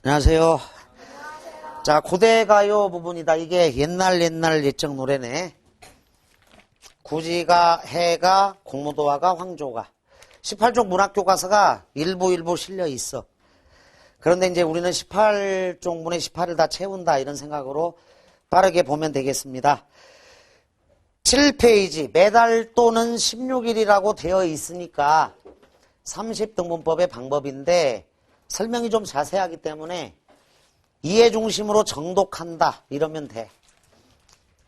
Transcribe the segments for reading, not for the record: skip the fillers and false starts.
안녕하세요. 자, 고대가요 부분이다. 이게 옛날 옛적 노래네. 구지가, 해가, 공무도화가, 황조가. 18종 문학교과서가 일부 실려 있어. 그런데 이제 우리는 18종문에 18을 다 채운다 이런 생각으로 빠르게 보면 되겠습니다. 7페이지 매달 또는 16일이라고 되어 있으니까 30등분법의 방법인데 설명이 좀 자세하기 때문에 이해 중심으로 정독한다 이러면 돼.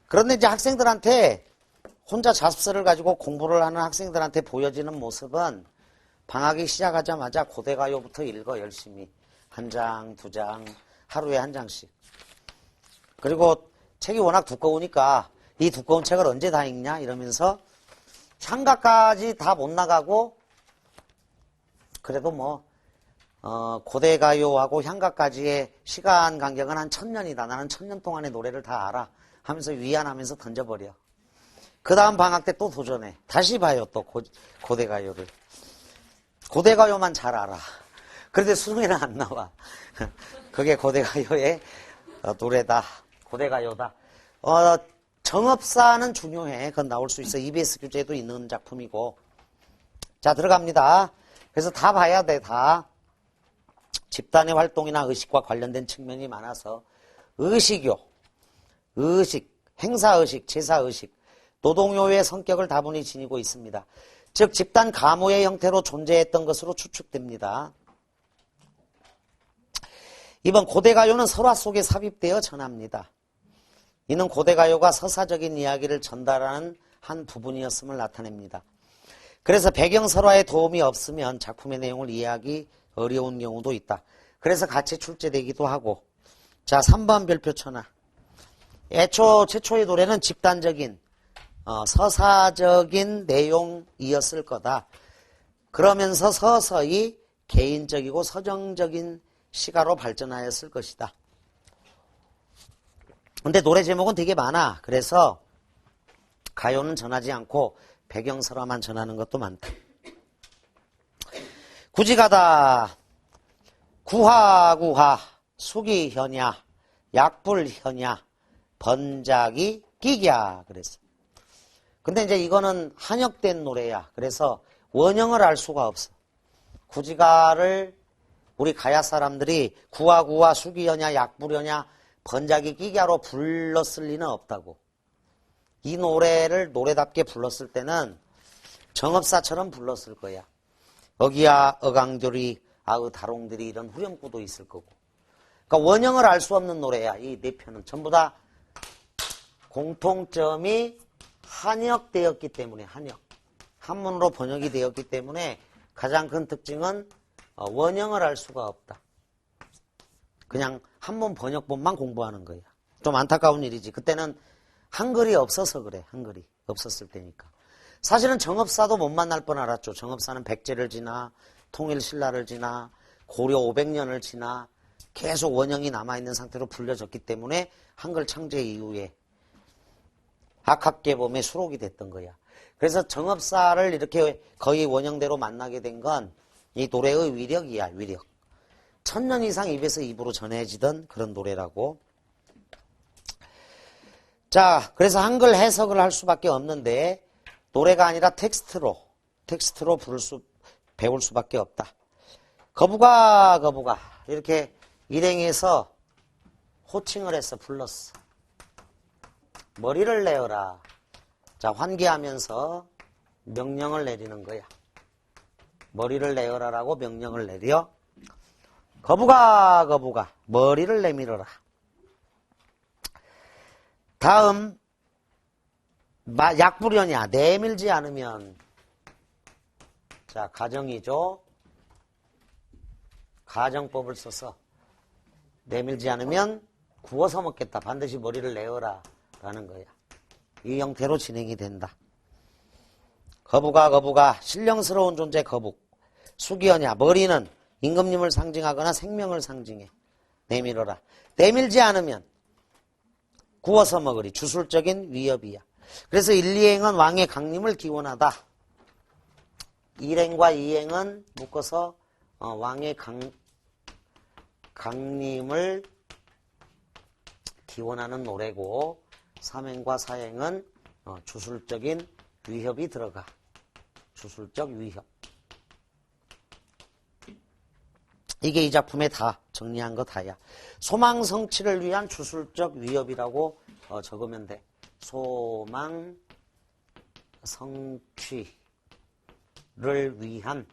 그런데 이제 학생들한테 혼자 잡서를 가지고 공부를 하는 학생들한테 보여지는 모습은 방학이 시작하자마자 고대가요부터 읽어 열심히. 한 장, 두 장, 하루에 한 장씩. 그리고 책이 워낙 두꺼우니까 이 두꺼운 책을 언제 다 읽냐 이러면서 향가까지 다 못 나가고 그래도 고대가요하고 향가까지의 시간 간격은 한 1000년이다. 나는 1000년 동안의 노래를 다 알아. 하면서 위안하면서 던져버려. 그 다음 방학 때 또 도전해. 다시 봐요, 또 고대가요를. 고대가요만 잘 알아. 그런데 수능에는 안 나와. 그게 고대가요의 노래다. 고대가요다. 정업사는 중요해. 그건 나올 수 있어. EBS 교재에도 있는 작품이고. 자, 들어갑니다. 그래서 다 봐야 돼, 다. 집단의 활동이나 의식과 관련된 측면이 많아서 의식요, 의식, 행사의식, 제사의식, 노동요의 성격을 다분히 지니고 있습니다. 즉 집단 가무의 형태로 존재했던 것으로 추측됩니다. 이번 고대가요는 설화 속에 삽입되어 전합니다. 이는 고대가요가 서사적인 이야기를 전달하는 한 부분이었음을 나타냅니다. 그래서 배경설화에 도움이 없으면 작품의 내용을 이해하기 어려운 경우도 있다. 그래서 같이 출제되기도 하고. 자, 3번 별표 쳐놔. 최초의 노래는 집단적인 서사적인 내용이었을 거다. 그러면서 서서히 개인적이고 서정적인 시가로 발전하였을 것이다. 근데 노래 제목은 되게 많아. 그래서 가요는 전하지 않고 배경설화만 전하는 것도 많다. 구지가다. 구하구하, 수기현야, 약불현야, 번작이 끼기야. 그랬어. 근데 이제 이거는 한역된 노래야. 그래서 원형을 알 수가 없어. 구지가를 우리 가야 사람들이 구하구하, 수기현야, 약불현야, 번작이 끼기야로 불렀을 리는 없다고. 이 노래를 노래답게 불렀을 때는 정업사처럼 불렀을 거야. 어기야, 어강들이, 다롱들이 이런 후렴구도 있을 거고. 그러니까 원형을 알 수 없는 노래야. 이 네 편은 전부 다 공통점이 한역되었기 때문에 한문으로 번역이 되었기 때문에 가장 큰 특징은 원형을 알 수가 없다. 그냥 한문 번역본만 공부하는 거야. 좀 안타까운 일이지. 그때는 한글이 없어서 그래. 한글이 없었을 때니까. 사실은 정업사도 못 만날 뻔 알았죠. 정업사는 백제를 지나 통일신라를 지나 고려 500년을 지나 계속 원형이 남아있는 상태로 불려졌기 때문에 한글 창제 이후에 악학계범에 수록이 됐던 거야. 그래서 정업사를 이렇게 거의 원형대로 만나게 된 건 이 노래의 위력이야. 위력. 1000년 이상 입에서 입으로 전해지던 그런 노래라고. 자, 그래서 한글 해석을 할 수밖에 없는데 노래가 아니라 텍스트로 배울 수밖에 없다. 거부가 이렇게 일행에서 호칭을 해서 불렀어. 머리를 내어라. 자, 환기하면서 명령을 내리는 거야. 머리를 내어라라고 명령을 내려. 거부가 머리를 내밀어라. 다음 약불연야 내밀지 않으면. 자, 가정이죠. 가정법을 써서 내밀지 않으면 구워서 먹겠다. 반드시 머리를 내어라 라는 거야. 이 형태로 진행이 된다. 거부가 신령스러운 존재 거북. 수기연야 머리는 임금님을 상징하거나 생명을 상징해. 내밀어라. 내밀지 않으면 구워서 먹으리. 주술적인 위협이야. 그래서 1, 2행은 왕의 강림을 기원하다. 1행과 2행은 묶어서 왕의 강림을 기원하는 노래고 삼행과 사행은 주술적인 위협이 들어가. 주술적 위협. 이게 이 작품에 다 정리한 거 다야. 소망 성취를 위한 주술적 위협이라고 적으면 돼. 소망 성취를 위한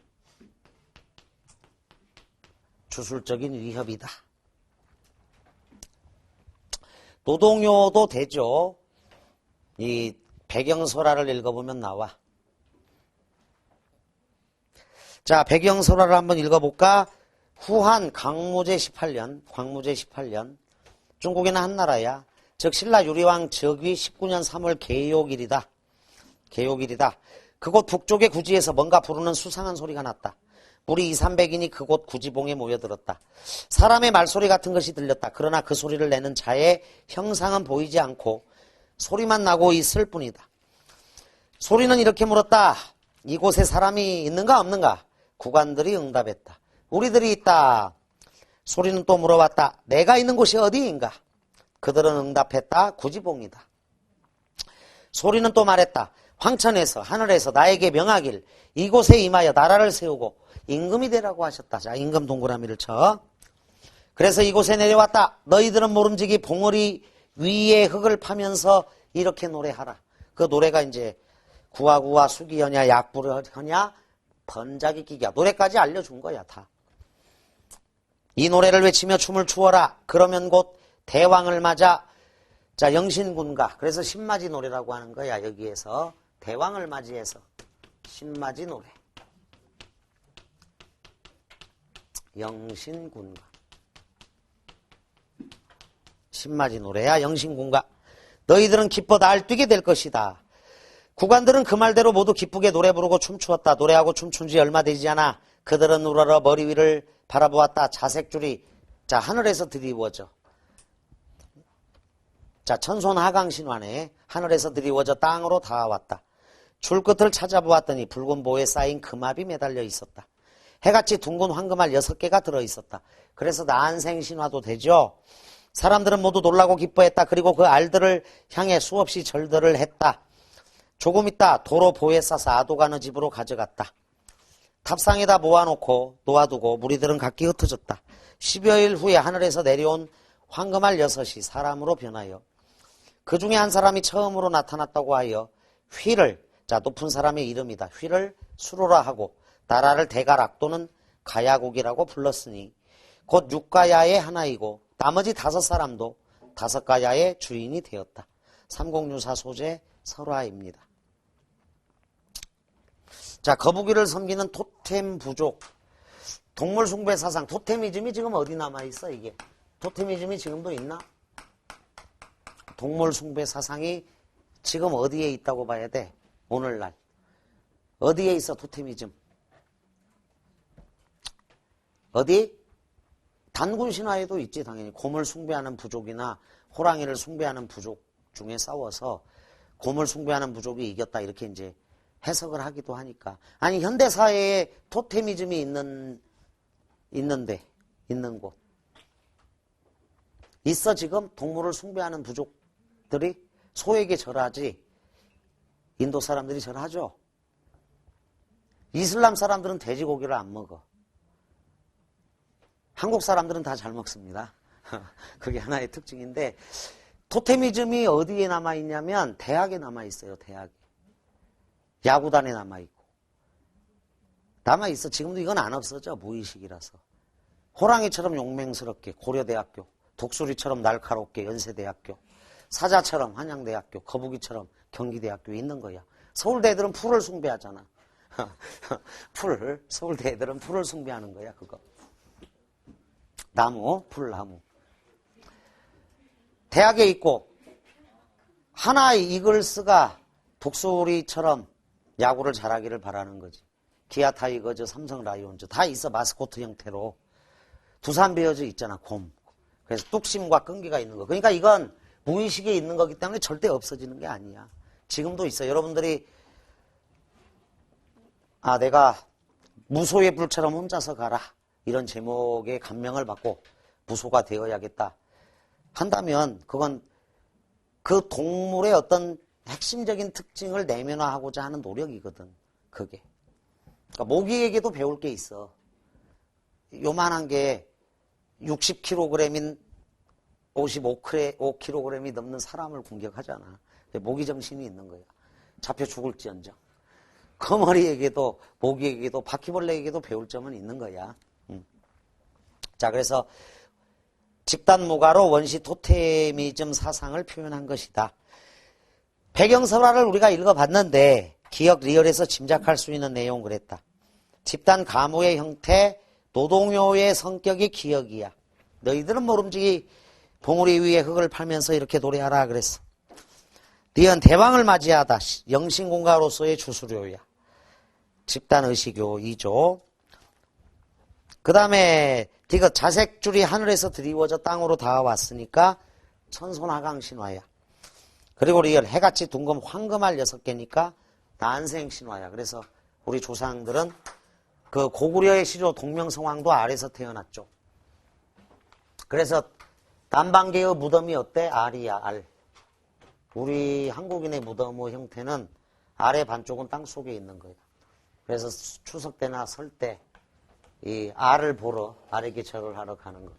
주술적인 위협이다. 노동요도 되죠. 이 배경설화를 읽어보면 나와. 자, 배경설화를 한번 읽어볼까? 후한 광무제 18년. 중국에는 한나라야. 즉 신라 유리왕 즉위 19년 3월 개욕일이다. 그곳 북쪽의 구지에서 뭔가 부르는 수상한 소리가 났다. 무리 200~300인이 그곳 구지봉에 모여들었다. 사람의 말소리 같은 것이 들렸다. 그러나 그 소리를 내는 자의 형상은 보이지 않고 소리만 나고 있을 뿐이다. 소리는 이렇게 물었다. 이곳에 사람이 있는가 없는가? 구관들이 응답했다. 우리들이 있다. 소리는 또 물어봤다. 내가 있는 곳이 어디인가? 그들은 응답했다. 구지봉이다. 소리는 또 말했다. 황천에서 하늘에서 나에게 명하길 이곳에 임하여 나라를 세우고 임금이 되라고 하셨다. 자, 임금 동그라미를 쳐. 그래서 이곳에 내려왔다. 너희들은 모름지기 봉우리 위에 흙을 파면서 이렇게 노래하라. 그 노래가 이제 구하구하 수기하냐 약불하냐 번작이 끼기야. 노래까지 알려준 거야 다. 이 노래를 외치며 춤을 추어라. 그러면 곧 대왕을 맞아. 자, 영신군가. 그래서 신맞이 노래라고 하는 거야. 여기에서 대왕을 맞이해서 신맞이 노래. 영신군가. 신맞이 노래야. 영신군가. 너희들은 기뻐 날뛰게 될 것이다. 구관들은 그 말대로 모두 기쁘게 노래 부르고 춤추었다. 노래하고 춤춘 지 얼마 되지 않아 그들은 우러러 머리 위를 바라보았다. 자색줄이 자 하늘에서 드리워져. 자 천손 하강신환에 하늘에서 드리워져 땅으로 닿아왔다. 줄 끝을 찾아보았더니 붉은 보에 쌓인 금압이 매달려 있었다. 해같이 둥근 황금알 6개가 들어있었다. 그래서 난생신화도 되죠. 사람들은 모두 놀라고 기뻐했다. 그리고 그 알들을 향해 수없이 절들을 했다. 조금 있다 도로 보에 싸서 아도가는 집으로 가져갔다. 탑상에다 놓아두고 무리들은 각기 흩어졌다. 10여일 후에 하늘에서 내려온 황금알 6이 사람으로 변하여 그 중에 한 사람이 처음으로 나타났다고 하여 휘를 자 높은 사람의 이름이다. 휘를 수로라 하고 나라를 대가락 또는 가야국이라고 불렀으니 곧 6가야의 하나이고 나머지 5사람도 5가야의 주인이 되었다. 3064 소재 설화입니다. 자, 거북이를 섬기는 토템 부족, 동물 숭배 사상, 토테미즘이 지금 어디 남아있어, 이게? 토테미즘이 지금도 있나? 동물 숭배 사상이 지금 어디에 있다고 봐야 돼? 오늘날. 어디에 있어, 토테미즘? 어디? 단군 신화에도 있지, 당연히. 곰을 숭배하는 부족이나 호랑이를 숭배하는 부족 중에 싸워서 곰을 숭배하는 부족이 이겼다, 이렇게 이제 해석을 하기도 하니까. 아니 현대사회에 토테미즘이 있는 곳 있어. 지금 동물을 숭배하는 부족들이 소에게 절하지. 인도 사람들이 절하죠. 이슬람 사람들은 돼지고기를 안 먹어. 한국 사람들은 다 잘 먹습니다. 그게 하나의 특징인데 토테미즘이 어디에 남아있냐면 대학에 남아있어요. 대학에. 야구단에 남아있고. 남아있어. 지금도 이건 안 없어져. 무의식이라서. 호랑이처럼 용맹스럽게 고려대학교, 독수리처럼 날카롭게 연세대학교, 사자처럼 한양대학교, 거북이처럼 경기대학교에 있는 거야. 서울대 애들은 풀을 숭배하잖아. 서울대 애들은 풀을 숭배하는 거야. 그거. 나무, 풀나무. 대학에 있고 하나의 이글스가 독수리처럼 야구를 잘하기를 바라는 거지. 기아 타이거즈, 삼성 라이온즈 다 있어. 마스코트 형태로. 두산 베어즈 있잖아. 곰. 그래서 뚝심과 끈기가 있는 거. 그러니까 이건 무의식에 있는 거기 때문에 절대 없어지는 게 아니야. 지금도 있어. 여러분들이 내가 무소의 불처럼 혼자서 가라. 이런 제목의 감명을 받고 부소가 되어야겠다 한다면 그건 그 동물의 어떤 핵심적인 특징을 내면화하고자 하는 노력이거든. 그게. 그러니까 모기에게도 배울 게 있어. 요만한 게 60kg인 55kg이 넘는 사람을 공격하잖아. 모기 정신이 있는 거야. 잡혀 죽을지언정. 거머리에게도 모기에게도 바퀴벌레에게도 배울 점은 있는 거야. 자, 그래서 집단무가로 원시 토테미즘 사상을 표현한 것이다. 배경설화를 우리가 읽어봤는데 기억 리얼에서 짐작할 수 있는 내용 그랬다. 집단 가무의 형태, 노동요의 성격이 기억이야. 너희들은 모름지기 봉우리 위에 흙을 팔면서 이렇게 노래하라 그랬어. 니은 대왕을 맞이하다. 영신공가로서의 주수료야. 집단의식요 2조. 그 다음에 디귿 자색줄이 하늘에서 드리워져 땅으로 닿아왔으니까 천손하강신화야. 그리고 리을 해같이 둥금 황금알 6개니까 난생신화야. 그래서 우리 조상들은 그 고구려의 시조 동명성왕도 알에서 태어났죠. 그래서 남방계의 무덤이 어때? 알이야, 알. 우리 한국인의 무덤의 형태는 알의 반쪽은 땅 속에 있는 거야. 그래서 추석 때나 설 때 이 알을 보러 알에게 절을 하러 가는 거야.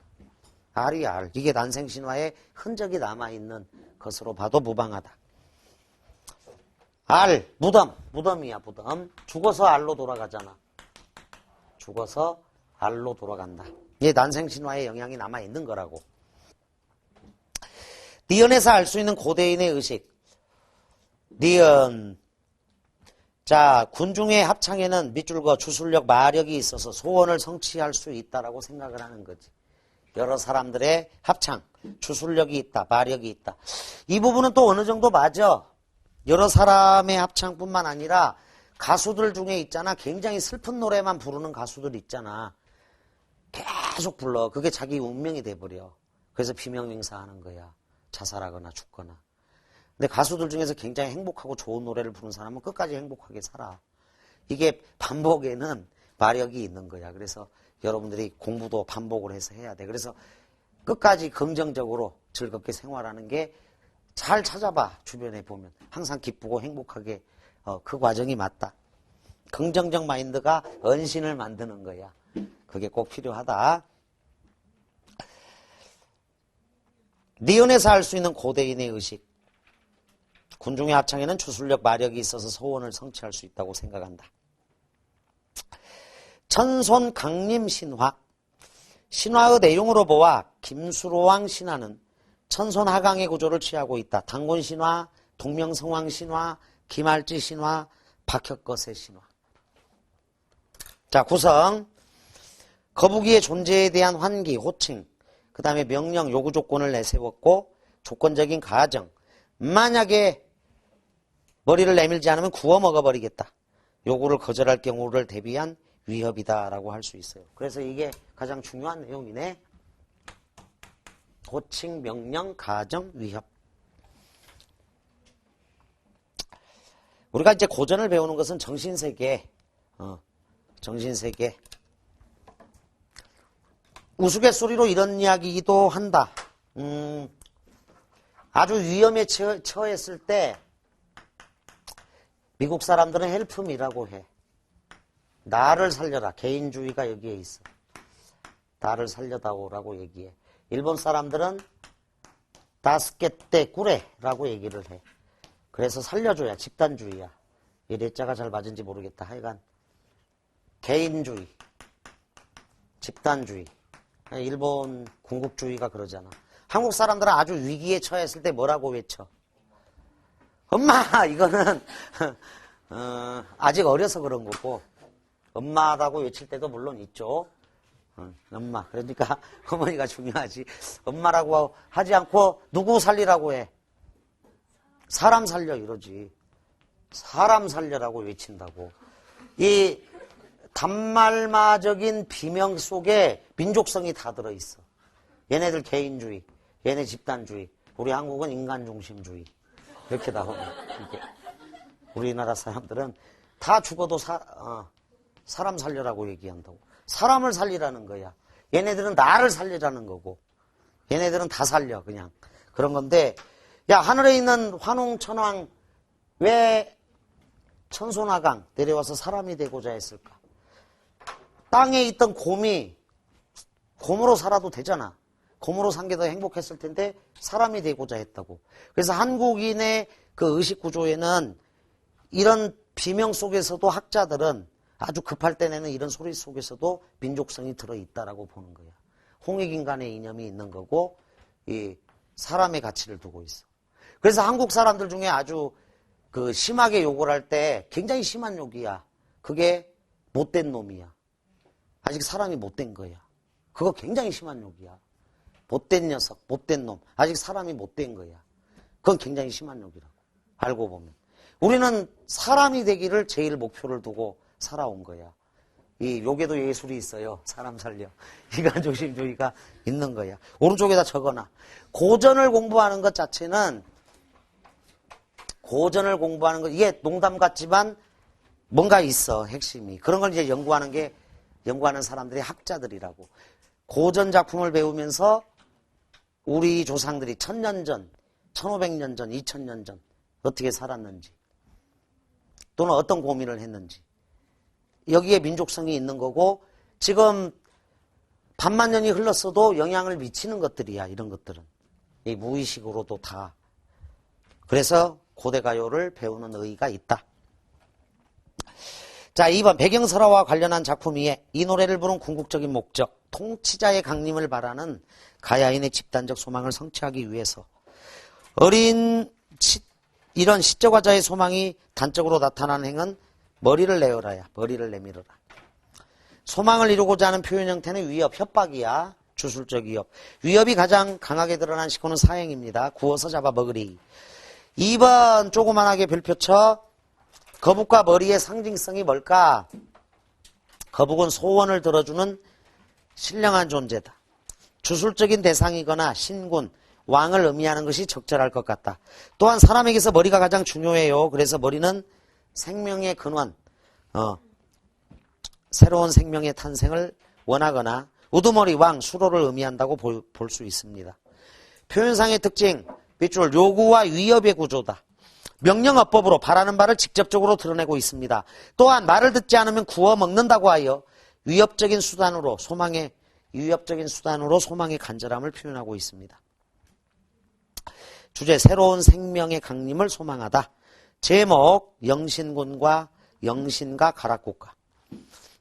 알이야, 알. 이게 난생신화의 흔적이 남아있는 것으로 봐도 무방하다. 알, 무덤이야, 무덤. 죽어서 알로 돌아가잖아. 죽어서 알로 돌아간다. 이게 난생신화의 영향이 남아있는 거라고. 니은에서 알 수 있는 고대인의 의식. 니은. 자, 군중의 합창에는 밑줄과 주술력, 마력이 있어서 소원을 성취할 수 있다라고 생각을 하는 거지. 여러 사람들의 합창, 주술력이 있다, 마력이 있다. 이 부분은 또 어느 정도 맞아. 여러 사람의 합창뿐만 아니라 가수들 중에 있잖아. 굉장히 슬픈 노래만 부르는 가수들 있잖아. 계속 불러. 그게 자기 운명이 돼버려. 그래서 비명맹사하는 거야. 자살하거나 죽거나. 근데 가수들 중에서 굉장히 행복하고 좋은 노래를 부르는 사람은 끝까지 행복하게 살아. 이게 반복에는 마력이 있는 거야. 그래서 여러분들이 공부도 반복을 해서 해야 돼. 그래서 끝까지 긍정적으로 즐겁게 생활하는 게 잘 찾아봐. 주변에 보면. 항상 기쁘고 행복하게 그 과정이 맞다. 긍정적 마인드가 언신을 만드는 거야. 그게 꼭 필요하다. 니은에서 알 수 있는 고대인의 의식. 군중의 합창에는 주술력, 마력이 있어서 소원을 성취할 수 있다고 생각한다. 천손 강림 신화. 신화의 내용으로 보아 김수로왕 신화는 천손 하강의 구조를 취하고 있다. 당군 신화, 동명성왕 신화, 김할지 신화, 박혁거세 신화. 자, 구성. 거북이의 존재에 대한 환기, 호칭, 그 다음에 명령, 요구 조건을 내세웠고 조건적인 가정. 만약에 머리를 내밀지 않으면 구워 먹어버리겠다. 요구를 거절할 경우를 대비한 위협이다라고 할 수 있어요. 그래서 이게 가장 중요한 내용이네. 호칭, 명령, 가정, 위협. 우리가 이제 고전을 배우는 것은 정신세계, 정신세계. 우스갯소리로 이런 이야기도 한다. 아주 위험에 처했을 때 미국 사람들은 헬프미라고 해. 나를 살려라. 개인주의가 여기에 있어. 나를 살려다오라고 얘기해. 일본 사람들은 다스케떼 꾸레라고 얘기를 해. 그래서 살려줘야 집단주의야. 이 레자가 잘 맞은지 모르겠다. 하여간 개인주의, 집단주의. 일본 군국주의가 그러잖아. 한국 사람들은 아주 위기에 처했을 때 뭐라고 외쳐? 엄마! 이거는 아직 어려서 그런 거고 엄마라고 외칠 때도 물론 있죠. 엄마. 그러니까 어머니가 중요하지. 엄마라고 하지 않고 누구 살리라고 해? 사람 살려 이러지. 사람 살려라고 외친다고. 이 단말마적인 비명 속에 민족성이 다 들어있어. 얘네들 개인주의, 얘네 집단주의, 우리 한국은 인간중심주의. 이렇게 나오네. 이게. 우리나라 사람들은 다 죽어도 사람 살려라고 얘기한다고. 사람을 살리라는 거야. 얘네들은 나를 살리라는 거고 얘네들은 다 살려 그냥 그런 건데 야 하늘에 있는 환웅 천왕 왜 천손하강 내려와서 사람이 되고자 했을까? 땅에 있던 곰이 곰으로 살아도 되잖아. 곰으로 산 게 더 행복했을 텐데 사람이 되고자 했다고. 그래서 한국인의 그 의식구조에는 이런 비명 속에서도 학자들은 아주 급할 때 내는 이런 소리 속에서도 민족성이 들어있다라고 보는 거야. 홍익인간의 이념이 있는 거고 이 사람의 가치를 두고 있어. 그래서 한국 사람들 중에 아주 그 심하게 욕을 할 때 굉장히 심한 욕이야. 그게 못된 놈이야. 아직 사람이 못된 거야. 그거 굉장히 심한 욕이야. 못된 녀석, 못된 놈. 아직 사람이 못된 거야. 그건 굉장히 심한 욕이라고. 알고 보면. 우리는 사람이 되기를 제일 목표를 두고 살아온 거야. 이 욕에도 예술이 있어요. 사람 살려. 이간중심주의가 있는 거야. 오른쪽에다 적어놔. 고전을 공부하는 것 자체는 고전을 공부하는 것 이게 농담 같지만 뭔가 있어. 핵심이. 그런 걸 이제 연구하는 사람들이 학자들이라고. 고전 작품을 배우면서 우리 조상들이 1000년 전, 1500년 전, 2000년 전 어떻게 살았는지 또는 어떤 고민을 했는지 여기에 민족성이 있는 거고 지금 반만 년이 흘렀어도 영향을 미치는 것들이야. 이런 것들은. 이 무의식으로도 다. 그래서 고대가요를 배우는 의의가 있다. 자, 2번 배경설화와 관련한 작품이에 이 노래를 부른 궁극적인 목적 통치자의 강림을 바라는 가야인의 집단적 소망을 성취하기 위해서 이런 시적화자의 소망이 단적으로 나타나는 행은 머리를 내어라야. 머리를 내밀어라. 소망을 이루고자 하는 표현 형태는 위협, 협박이야. 주술적 위협. 위협이 가장 강하게 드러난 시코는 사행입니다. 구워서 잡아먹으리. 2번 조그만하게 별표 쳐. 거북과 머리의 상징성이 뭘까? 거북은 소원을 들어주는 신령한 존재다. 주술적인 대상이거나 신군, 왕을 의미하는 것이 적절할 것 같다. 또한 사람에게서 머리가 가장 중요해요. 그래서 머리는 생명의 근원, 새로운 생명의 탄생을 원하거나 우두머리, 왕, 수로를 의미한다고 볼 수 있습니다. 표현상의 특징, 밑줄 요구와 위협의 구조다. 명령어법으로 바라는 바를 직접적으로 드러내고 있습니다. 또한 말을 듣지 않으면 구워 먹는다고 하여 위협적인 수단으로 소망의 간절함을 표현하고 있습니다. 주제 새로운 생명의 강림을 소망하다. 제목 영신군과 영신가 가락국가.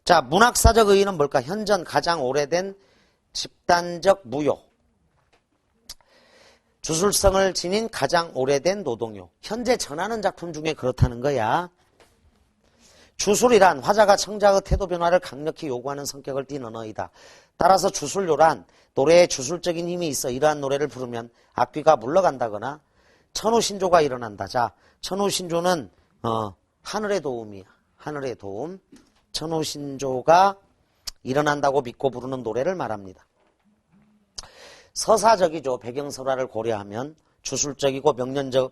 자, 문학사적 의의는 뭘까? 현전 가장 오래된 집단적 무효. 주술성을 지닌 가장 오래된 노동요. 현재 전하는 작품 중에 그렇다는 거야. 주술이란 화자가 청자의 태도 변화를 강력히 요구하는 성격을 띤 언어이다. 따라서 주술요란 노래에 주술적인 힘이 있어 이러한 노래를 부르면 악귀가 물러간다거나 천우신조가 일어난다. 자, 천우신조는 하늘의 도움이야. 하늘의 도움. 천우신조가 일어난다고 믿고 부르는 노래를 말합니다. 서사적이죠. 배경설화를 고려하면 주술적이고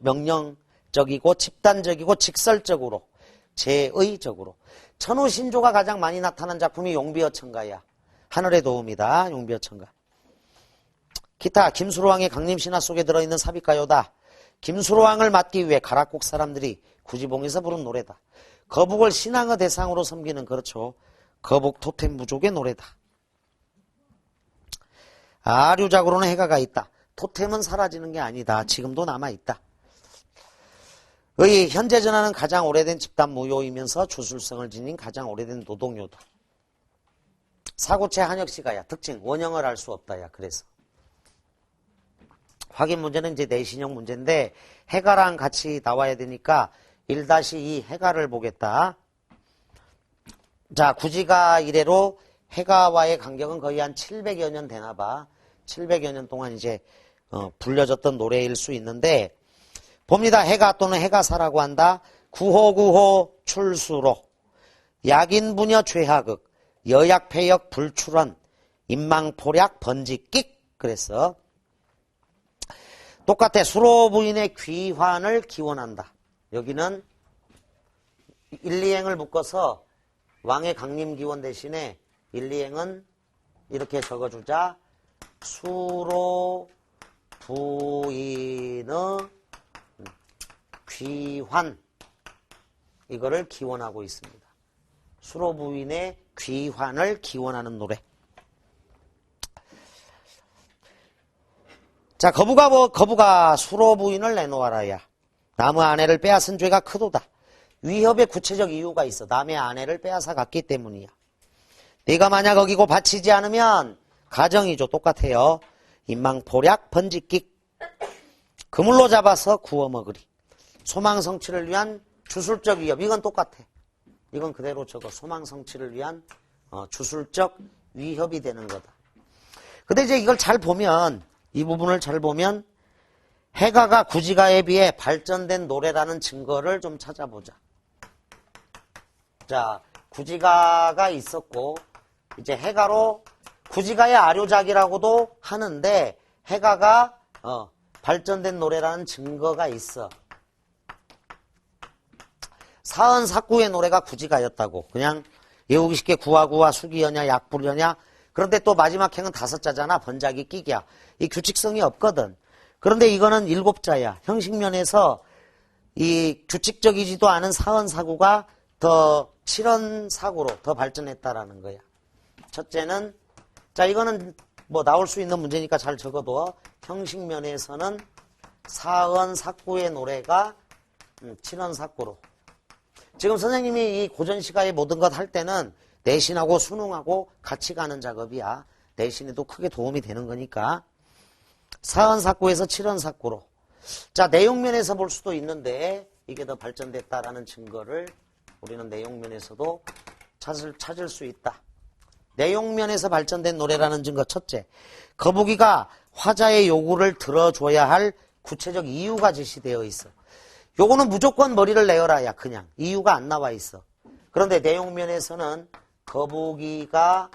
명령적이고 집단적이고 직설적으로 제의적으로. 천우신조가 가장 많이 나타난 작품이 용비어천가야. 하늘의 도움이다. 용비어천가. 기타 김수로왕의 강림신화 속에 들어있는 삽입가요다. 김수로왕을 맡기 위해 가락국 사람들이 구지봉에서 부른 노래다. 거북을 신앙의 대상으로 섬기는 그렇죠. 거북 토템 부족의 노래다. 아류작으로는 해가가 있다. 토템은 사라지는 게 아니다. 지금도 남아있다. 의 현재 전하는 가장 오래된 집단 무효이면서 주술성을 지닌 가장 오래된 노동요다. 사고체 한역시가야. 특징 원형을 알 수 없다야. 그래서 확인 문제는 이제 내신형 문제인데 해가랑 같이 나와야 되니까 1-2 해가를 보겠다. 자, 구지가 이래로 해가와의 간격은 거의 한 700여 년 되나 봐. 700여 년 동안 이제 불려졌던 노래일 수 있는데 봅니다. 해가 또는 해가사라고 한다. 구호구호 출수로 약인부녀 죄하극 여약폐역 불출원 인망포략 번지끽 그랬어. 똑같아. 수로부인의 귀환을 기원한다. 여기는 1, 2행을 묶어서 왕의 강림기원 대신에 1, 2행은 이렇게 적어주자. 수로 부인의 귀환. 이거를 기원하고 있습니다. 수로 부인의 귀환을 기원하는 노래. 자, 거부가 수로 부인을 내놓아라야. 남의 아내를 빼앗은 죄가 크도다. 위협의 구체적 이유가 있어. 남의 아내를 빼앗아 갔기 때문이야. 네가 만약 어기고 바치지 않으면 가정이죠. 똑같아요. 인망포략 번지끽. 그물로 잡아서 구워 먹으리. 소망 성취를 위한 주술적 위협. 이건 똑같아. 이건 그대로 적어. 소망 성취를 위한 주술적 위협이 되는 거다. 근데 이제 이걸 잘 보면, 이 부분을 잘 보면 해가가 구지가에 비해 발전된 노래라는 증거를 좀 찾아보자. 자, 구지가가 있었고 이제 해가로 구지가의 아료작이라고도 하는데 해가가 발전된 노래라는 증거가 있어. 사언사구의 노래가 구지가였다고. 그냥 외우기 쉽게 구하구와 수기여냐 약불여냐. 그런데 또 마지막 행은 5자잖아. 번작이 끼기야. 이 규칙성이 없거든. 그런데 이거는 7자야. 형식면에서 이 규칙적이지도 않은 사언사구가 더 칠언사구로 더 발전했다라는 거야. 첫째는, 자, 이거는 뭐 나올 수 있는 문제니까 잘 적어둬. 형식면에서는 사언사구의 노래가 칠언사구로. 지금 선생님이 이 고전시가의 모든 것 할 때는 내신하고 수능하고 같이 가는 작업이야. 내신에도 크게 도움이 되는 거니까. 사언사구에서 칠언사구로. 자, 내용면에서 볼 수도 있는데 이게 더 발전됐다라는 증거를 우리는 내용면에서도 찾을 수 있다. 내용면에서 발전된 노래라는 증거. 첫째, 거북이가 화자의 요구를 들어줘야 할 구체적 이유가 제시되어 있어. 요거는 무조건 머리를 내어라야. 그냥 이유가 안 나와 있어. 그런데 내용면에서는 거북이가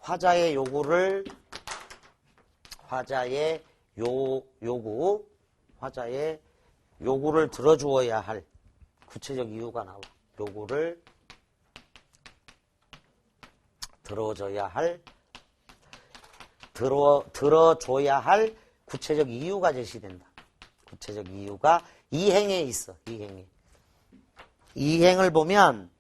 화자의 요구를 들어주어야 할 구체적 이유가 나와. 요구를 들어줘야 할 구체적 이유가 제시된다. 구체적 이유가 이행에 있어. 이행을 보면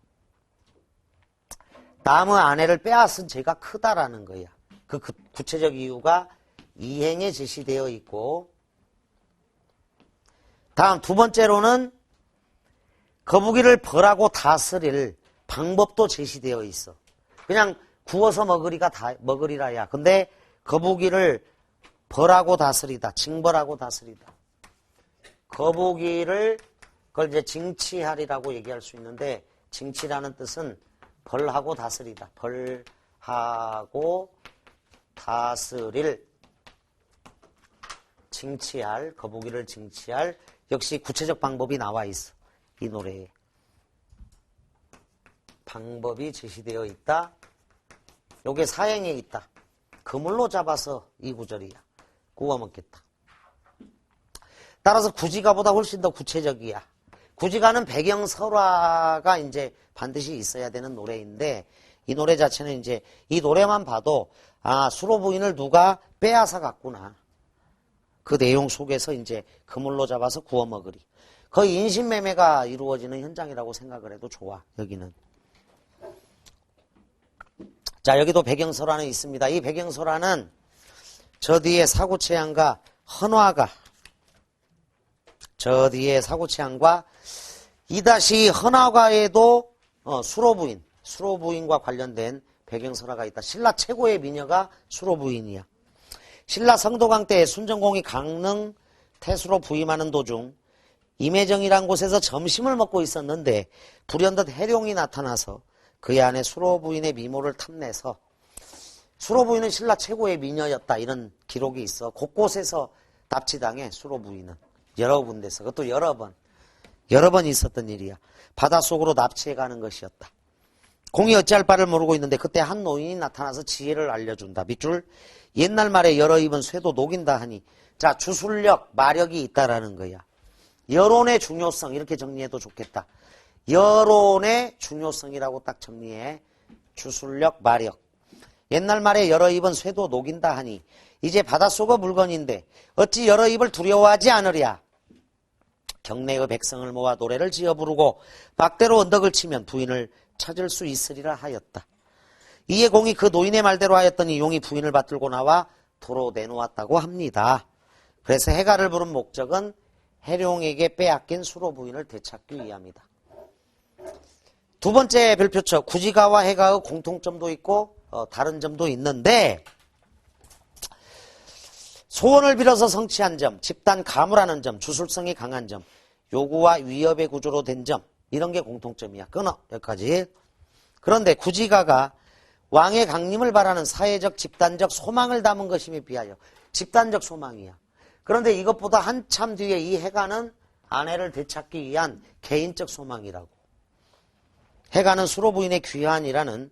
남의 아내를 빼앗은 죄가 크다라는 거야. 그 구체적 이유가 이행에 제시되어 있고, 다음 두 번째로는 거북이를 벌하고 다스릴 방법도 제시되어 있어. 그냥 구워서 먹으리라야. 근데 거북이를 벌하고 다스리다, 징벌하고 다스리다. 거북이를 그걸 이제 징치하리라고 얘기할 수 있는데, 징치라는 뜻은 벌하고 다스리다. 벌하고 다스릴, 징치할, 거북이를 징치할, 역시 구체적 방법이 나와 있어. 이 노래에. 방법이 제시되어 있다. 요게 사행에 있다. 그물로 잡아서 이 구절이야. 구워 먹겠다. 따라서 구지가보다 훨씬 더 구체적이야. 구지가는 배경 설화가 이제 반드시 있어야 되는 노래인데, 이 노래 자체는 이제 이 노래만 봐도 수로 부인을 누가 빼앗아 갔구나. 그 내용 속에서 이제 그물로 잡아서 구워 먹으리. 거의 인신매매가 이루어지는 현장이라고 생각을 해도 좋아. 여기는. 자, 여기도 배경설화는 있습니다. 이 배경설화는 저 뒤에 사고체양과 헌화가, 저 뒤에 사고체양과 이다시 헌화가에도 수로부인과 관련된 배경설화가 있다. 신라 최고의 미녀가 수로부인이야. 신라 성도강 때 순정공이 강릉 태수로 부임하는 도중 임해정이란 곳에서 점심을 먹고 있었는데 불현듯 해룡이 나타나서 그의 아내 수로부인의 미모를 탐내서, 수로부인은 신라 최고의 미녀였다 이런 기록이 있어. 곳곳에서 납치당해. 수로부인은 여러 군데서, 그것도 여러 번 있었던 일이야. 바닷속으로 납치해가는 것이었다. 공이 어찌할 바를 모르고 있는데 그때 한 노인이 나타나서 지혜를 알려준다. 밑줄, 옛날 말에 여러 입은 쇠도 녹인다 하니, 자, 주술력, 마력이 있다라는 거야. 여론의 중요성, 이렇게 정리해도 좋겠다. 여론의 중요성이라고 딱 정리해. 주술력, 마력. 옛날 말에 여러 입은 쇠도 녹인다 하니 이제 바닷속의 물건인데 어찌 여러 입을 두려워하지 않으랴. 경내의 백성을 모아 노래를 지어 부르고 막대로 언덕을 치면 부인을 찾을 수 있으리라 하였다. 이에 공이 그 노인의 말대로 하였더니 용이 부인을 받들고 나와 도로 내놓았다고 합니다. 그래서 해가를 부른 목적은 해룡에게 빼앗긴 수로 부인을 되찾기 위함이다. 두 번째 별표처 구지가와 해가의 공통점도 있고 다른 점도 있는데 소원을 빌어서 성취한 점, 집단 가물하는 점, 주술성이 강한 점, 요구와 위협의 구조로 된 점 이런 게 공통점이야. 끊어 여기까지. 그런데 구지가가 왕의 강림을 바라는 사회적 집단적 소망을 담은 것임에 비하여 집단적 소망이야. 그런데 이것보다 한참 뒤에 이 해가는 아내를 되찾기 위한 개인적 소망이라고. 해가는 수로 부인의 귀환이라는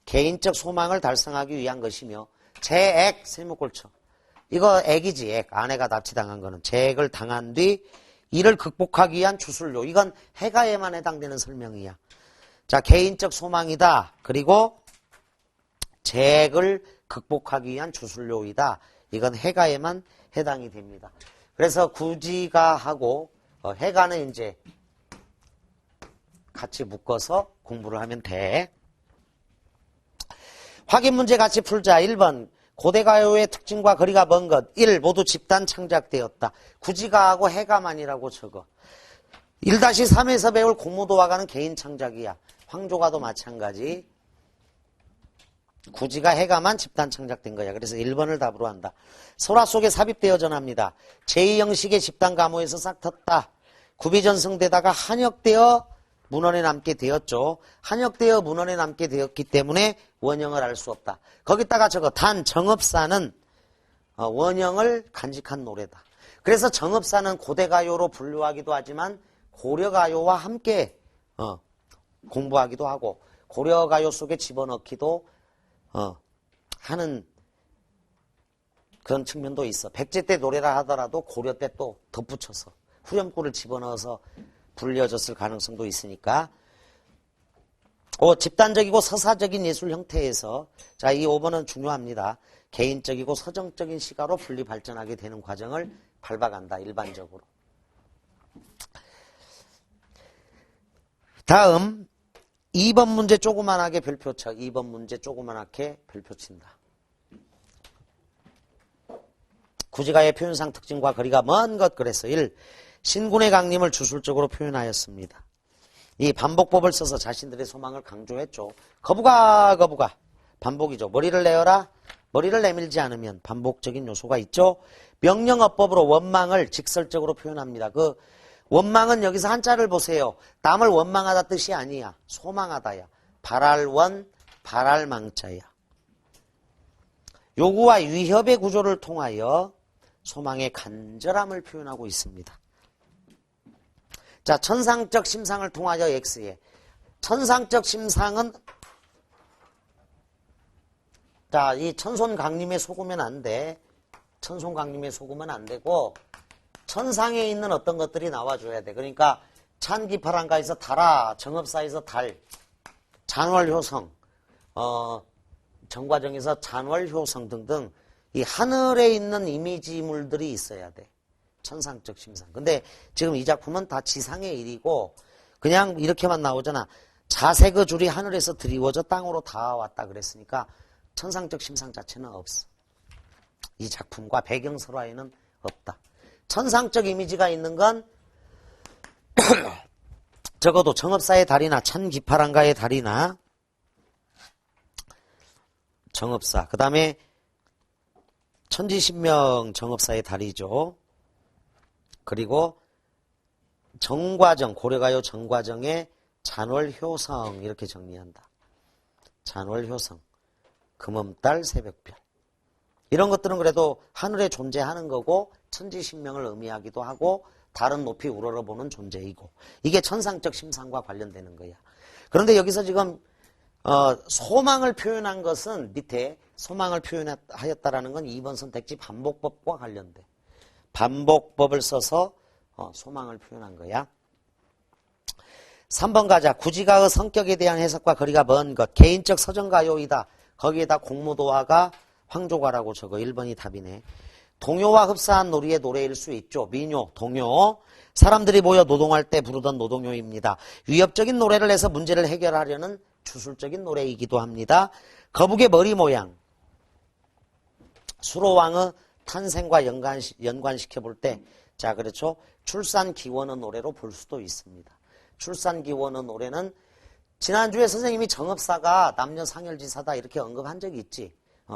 개인적 소망을 달성하기 위한 것이며 재액 세무골쳐. 이거 액이지 액. 아내가 납치당한 거는 재액을 당한 뒤 이를 극복하기 위한 주술료. 이건 해가에만 해당되는 설명이야. 자, 개인적 소망이다. 그리고 재액을 극복하기 위한 주술료이다. 이건 해가에만 해당이 됩니다. 그래서 구지가하고 해가는 이제 같이 묶어서 공부를 하면 돼. 확인 문제 같이 풀자. 1번 고대가요의 특징과 거리가 먼 것. 1. 모두 집단 창작되었다. 구지가하고 해가만이라고 적어. 1-3에서 배울 공무도화가는 개인 창작이야. 황조가도 마찬가지. 구지가 해가만 집단 창작된 거야. 그래서 1번을 답으로 한다. 설화 속에 삽입되어 전합니다. 제2형식의 집단 가모에서 싹 텄다. 구비전승되다가 한역되어 문헌에 남게 되었죠. 한역되어 문헌에 남게 되었기 때문에 원형을 알 수 없다. 거기다가 저거 단 정업사는 원형을 간직한 노래다. 그래서 정업사는 고대가요로 분류하기도 하지만 고려가요와 함께 공부하기도 하고 고려가요 속에 집어넣기도 하는 그런 측면도 있어. 백제 때 노래라 하더라도 고려 때 또 덧붙여서 후렴구를 집어넣어서 불려졌을 가능성도 있으니까. 집단적이고 서사적인 예술 형태에서 자, 이 5번은 중요합니다. 개인적이고 서정적인 시가로 분리 발전하게 되는 과정을 밟아간다. 일반적으로. 다음 2번 문제 조그만하게 별표 쳐. 2번 문제 조그만하게 별표 친다. 구지가의 표현상 특징과 거리가 먼 것. 그래서 1. 신군의 강림을 주술적으로 표현하였습니다. 이 반복법을 써서 자신들의 소망을 강조했죠. 거부가 반복이죠. 머리를 내어라. 머리를 내밀지 않으면 반복적인 요소가 있죠. 명령어법으로 원망을 직설적으로 표현합니다. 그 원망은 여기서 한자를 보세요. 남을 원망하다 뜻이 아니야. 소망하다야. 바랄원, 바랄망자야. 요구와 위협의 구조를 통하여 소망의 간절함을 표현하고 있습니다. 자, 천상적 심상을 통하여 X에. 천상적 심상은 자, 이 천손강림에 속으면 안 돼. 천손강림에 속으면 안 되고 천상에 있는 어떤 것들이 나와줘야 돼. 그러니까 찬기파랑가에서 달아, 정업사에서 달, 잔월효성, 정과정에서 잔월효성 등등 이 하늘에 있는 이미지물들이 있어야 돼. 천상적 심상. 근데 지금 이 작품은 다 지상의 일이고 그냥 이렇게만 나오잖아. 자색의 줄이 하늘에서 드리워져 땅으로 닿아왔다 그랬으니까 천상적 심상 자체는 없어. 이 작품과 배경설화에는 없다. 천상적 이미지가 있는 건 적어도 정업사의 달이나 찬기파랑가의 달이나 정업사, 그 다음에 천지신명 정업사의 달이죠. 그리고 정과정, 고려가요 정과정의 잔월효성 이렇게 정리한다. 잔월효성, 금음달, 새벽별. 이런 것들은 그래도 하늘에 존재하는 거고 천지신명을 의미하기도 하고 다른 높이 우러러보는 존재이고 이게 천상적 심상과 관련되는 거야. 그런데 여기서 지금 소망을 표현한 것은 밑에 소망을 표현하였다라는 건 2번 선택지 반복법과 관련돼. 반복법을 써서 소망을 표현한 거야. 3번 가자. 구지가의 성격에 대한 해석과 거리가 먼 것. 개인적 서정가요이다. 거기에다 공무도화가 황조가라고 적어. 1번이 답이네. 동요와 흡사한 놀이의 노래일 수 있죠. 민요, 동요. 사람들이 모여 노동할 때 부르던 노동요입니다. 위협적인 노래를 해서 문제를 해결하려는 주술적인 노래이기도 합니다. 거북의 머리 모양. 수로왕의 탄생과 연관시켜 볼 때, 자, 그렇죠. 출산기원의 노래로 볼 수도 있습니다. 출산기원의 노래는 지난주에 선생님이 정읍사가 남녀 상열지사다 이렇게 언급한 적이 있지.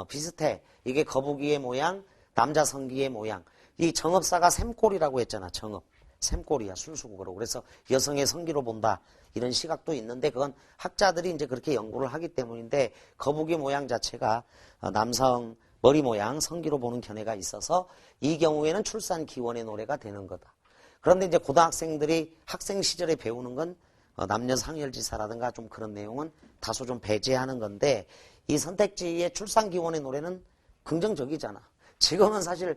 비슷해. 이게 거북이의 모양, 남자 성기의 모양. 이 정읍사가 샘꼴이라고 했잖아. 정읍. 샘꼴이야. 순수국어로. 그래서 여성의 성기로 본다. 이런 시각도 있는데 그건 학자들이 이제 그렇게 연구를 하기 때문인데 거북이 모양 자체가 남성 머리 모양 성기로 보는 견해가 있어서 이 경우에는 출산 기원의 노래가 되는 거다. 그런데 이제 고등학생들이 학생 시절에 배우는 건 남녀 상열지사라든가 좀 그런 내용은 다소 좀 배제하는 건데 이 선택지의 출산 기원의 노래는 긍정적이잖아. 지금은 사실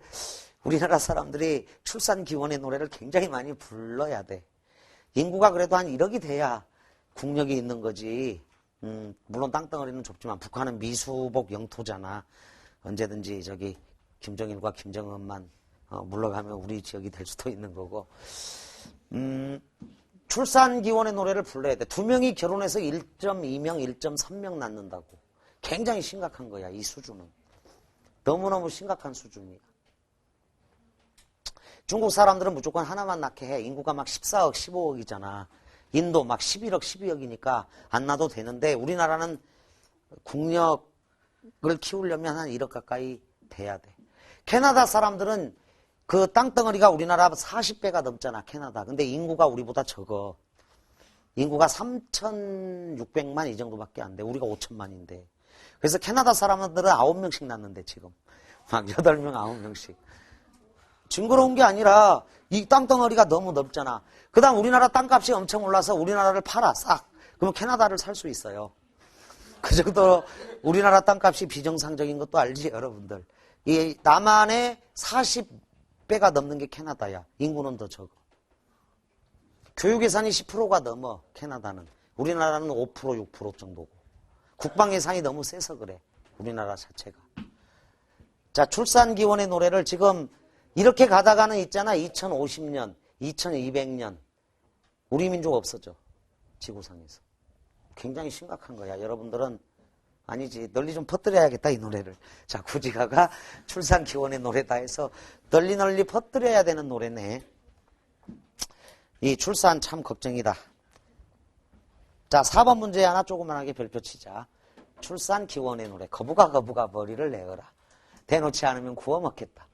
우리나라 사람들이 출산 기원의 노래를 굉장히 많이 불러야 돼. 인구가 그래도 한 1억이 돼야 국력이 있는 거지. 물론 땅덩어리는 좁지만 북한은 미수복 영토잖아. 언제든지 저기 김정일과 김정은만 물러가면 우리 지역이 될 수도 있는 거고. 출산 기원의 노래를 불러야 돼. 2명이 결혼해서 1.2명, 1.3명 낳는다고. 굉장히 심각한 거야, 이 수준은. 너무너무 심각한 수준이야. 중국 사람들은 무조건 하나만 낳게 해. 인구가 막 14억, 15억이잖아. 인도 막 11억, 12억이니까 안 낳아도 되는데 우리나라는 국력을 키우려면 한 1억 가까이 돼야 돼. 캐나다 사람들은 그 땅덩어리가 우리나라 40배가 넘잖아, 캐나다. 근데 인구가 우리보다 적어. 인구가 3,600만 이 정도밖에 안 돼. 우리가 5천만인데. 그래서 캐나다 사람들은 9명씩 낳는데 지금. 막 8명, 9명씩. 징그러운 게 아니라 이 땅덩어리가 너무 넓잖아. 그 다음 우리나라 땅값이 엄청 올라서 우리나라를 팔아, 싹. 그러면 캐나다를 살 수 있어요. 그 정도로 우리나라 땅값이 비정상적인 것도 알지, 여러분들. 이 남한의 40배가 넘는 게 캐나다야. 인구는 더 적어. 교육 예산이 10%가 넘어, 캐나다는. 우리나라는 5%, 6% 정도고. 국방 예산이 너무 세서 그래, 우리나라 자체가. 자, 출산기원의 노래를 지금 이렇게 가다가는 있잖아. 2050년, 2200년. 우리 민족 없어져. 지구상에서. 굉장히 심각한 거야. 여러분들은 아니지. 널리 좀 퍼뜨려야겠다, 이 노래를. 자, 구지가가 출산기원의 노래다 해서 널리 퍼뜨려야 되는 노래네. 이 출산 참 걱정이다. 자, 4번 문제 하나 조그만하게 별표 치자. 출산기원의 노래. 거북아 머리를 내어라. 대놓지 않으면 구워 먹겠다.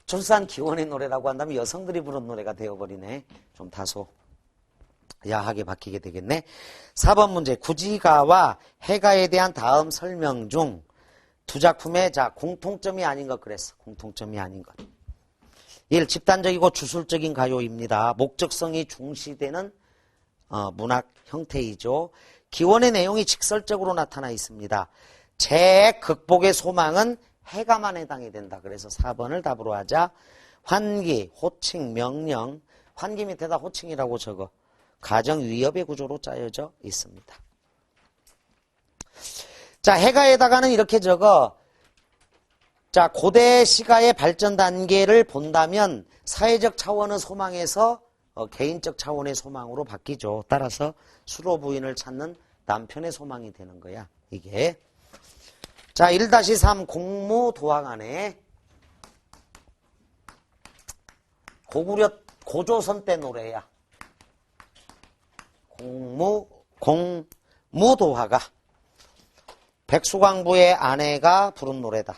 출산기원의 노래라고 한다면 여성들이 부른 노래가 되어버리네. 좀 다소 야하게 바뀌게 되겠네. 4번 문제. 구지가와 해가에 대한 다음 설명 중 두 작품의 자 공통점이 아닌 것 그랬어. 공통점이 아닌 것. 1. 집단적이고 주술적인 가요입니다. 목적성이 중시되는 문학 형태이죠. 기원의 내용이 직설적으로 나타나 있습니다. 제 극복의 소망은 해가만 해당이 된다. 그래서 4번을 답으로 하자. 환기, 호칭, 명령. 환기 밑에다 호칭이라고 적어. 가정 위협의 구조로 짜여져 있습니다. 자, 해가에다가는 이렇게 적어. 자, 고대 시가의 발전 단계를 본다면 사회적 차원의 소망에서 개인적 차원의 소망으로 바뀌죠. 따라서 수로 부인을 찾는 남편의 소망이 되는 거야, 이게. 자, 1-3 공무도화관에 고조선 때 노래야. 공무도화가 백수광부의 아내가 부른 노래다.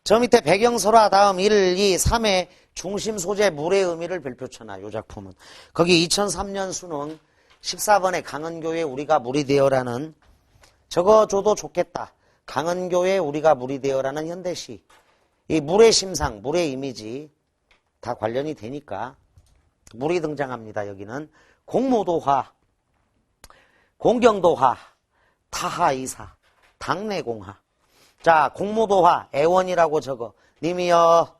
저 밑에 배경설화 다음 1, 2, 3의 중심 소재 물의 의미를 별표 쳐놔. 이 작품은. 거기 2003년 수능 14번에 강은교의 우리가 물이 되어라는 적어줘도 좋겠다. 강은교의 우리가 물이 되어라는 현대시. 이 물의 심상, 물의 이미지 다 관련이 되니까 물이 등장합니다. 여기는 공무도화, 공경도화, 타하이사, 당내공화. 자, 공무도화, 애원이라고 적어. 님이여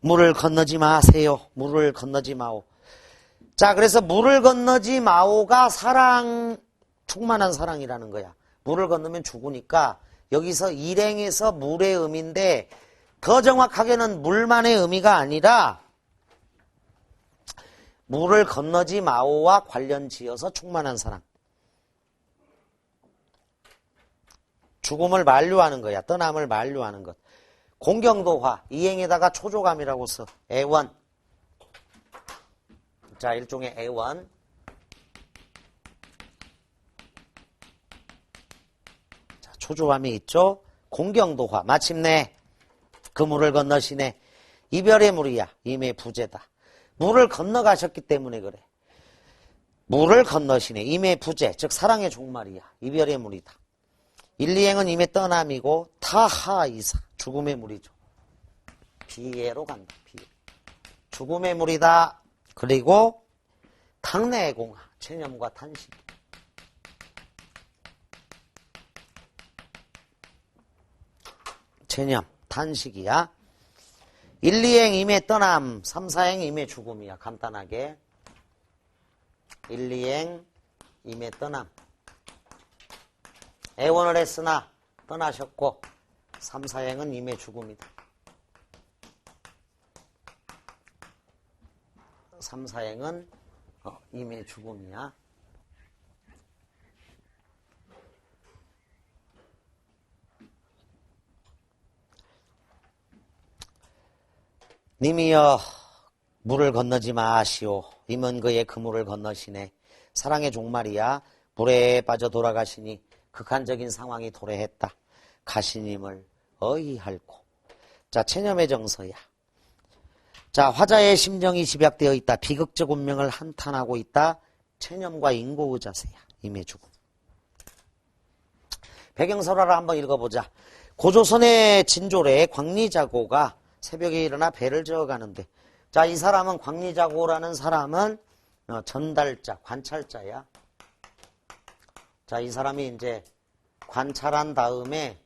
물을 건너지 마세요. 물을 건너지 마오. 자, 그래서 물을 건너지 마오가 사랑, 충만한 사랑이라는 거야. 물을 건너면 죽으니까 여기서 일행에서 물의 의미인데 더 정확하게는 물만의 의미가 아니라 물을 건너지 마오와 관련 지어서 충만한 사람. 죽음을 만류하는 거야. 떠남을 만류하는 것. 공경도화. 이행에다가 초조감이라고 써. 애원. 자, 일종의 애원. 자, 초조함이 있죠. 공경도화. 마침내 그 물을 건너시네. 이별의 물이야. 임의 부재다. 물을 건너가셨기 때문에 그래. 물을 건너시네. 임의 부재. 즉 사랑의 종말이야. 이별의 물이다. 일리행은 임의 떠남이고 타하이사. 죽음의 물이죠. 비애로 간다. 비애. 죽음의 물이다. 그리고 탕내의 공하. 체념과 탄식. 체념, 탄식이야. 1, 2행 임의 떠남, 3, 4행 임의 죽음이야. 간단하게. 1, 2행 임의 떠남. 애원을 했으나 떠나셨고 3, 4행은 임의 죽음이다. 3, 4행은 임의 죽음이야. 님이여 물을 건너지 마시오. 임은 그의 그물을 건너시네. 사랑의 종말이야. 물에 빠져 돌아가시니 극한적인 상황이 도래했다. 가시님을 어이할고. 자, 체념의 정서야. 자, 화자의 심정이 집약되어 있다. 비극적 운명을 한탄하고 있다. 체념과 인고의 자세야. 임의 죽음. 배경설화를 한번 읽어보자. 고조선의 진조래 광리자고가 새벽에 일어나 배를 저어가는데, 자, 이 사람은 광리자고라는 사람은 전달자, 관찰자야. 자, 이 사람이 이제 관찰한 다음에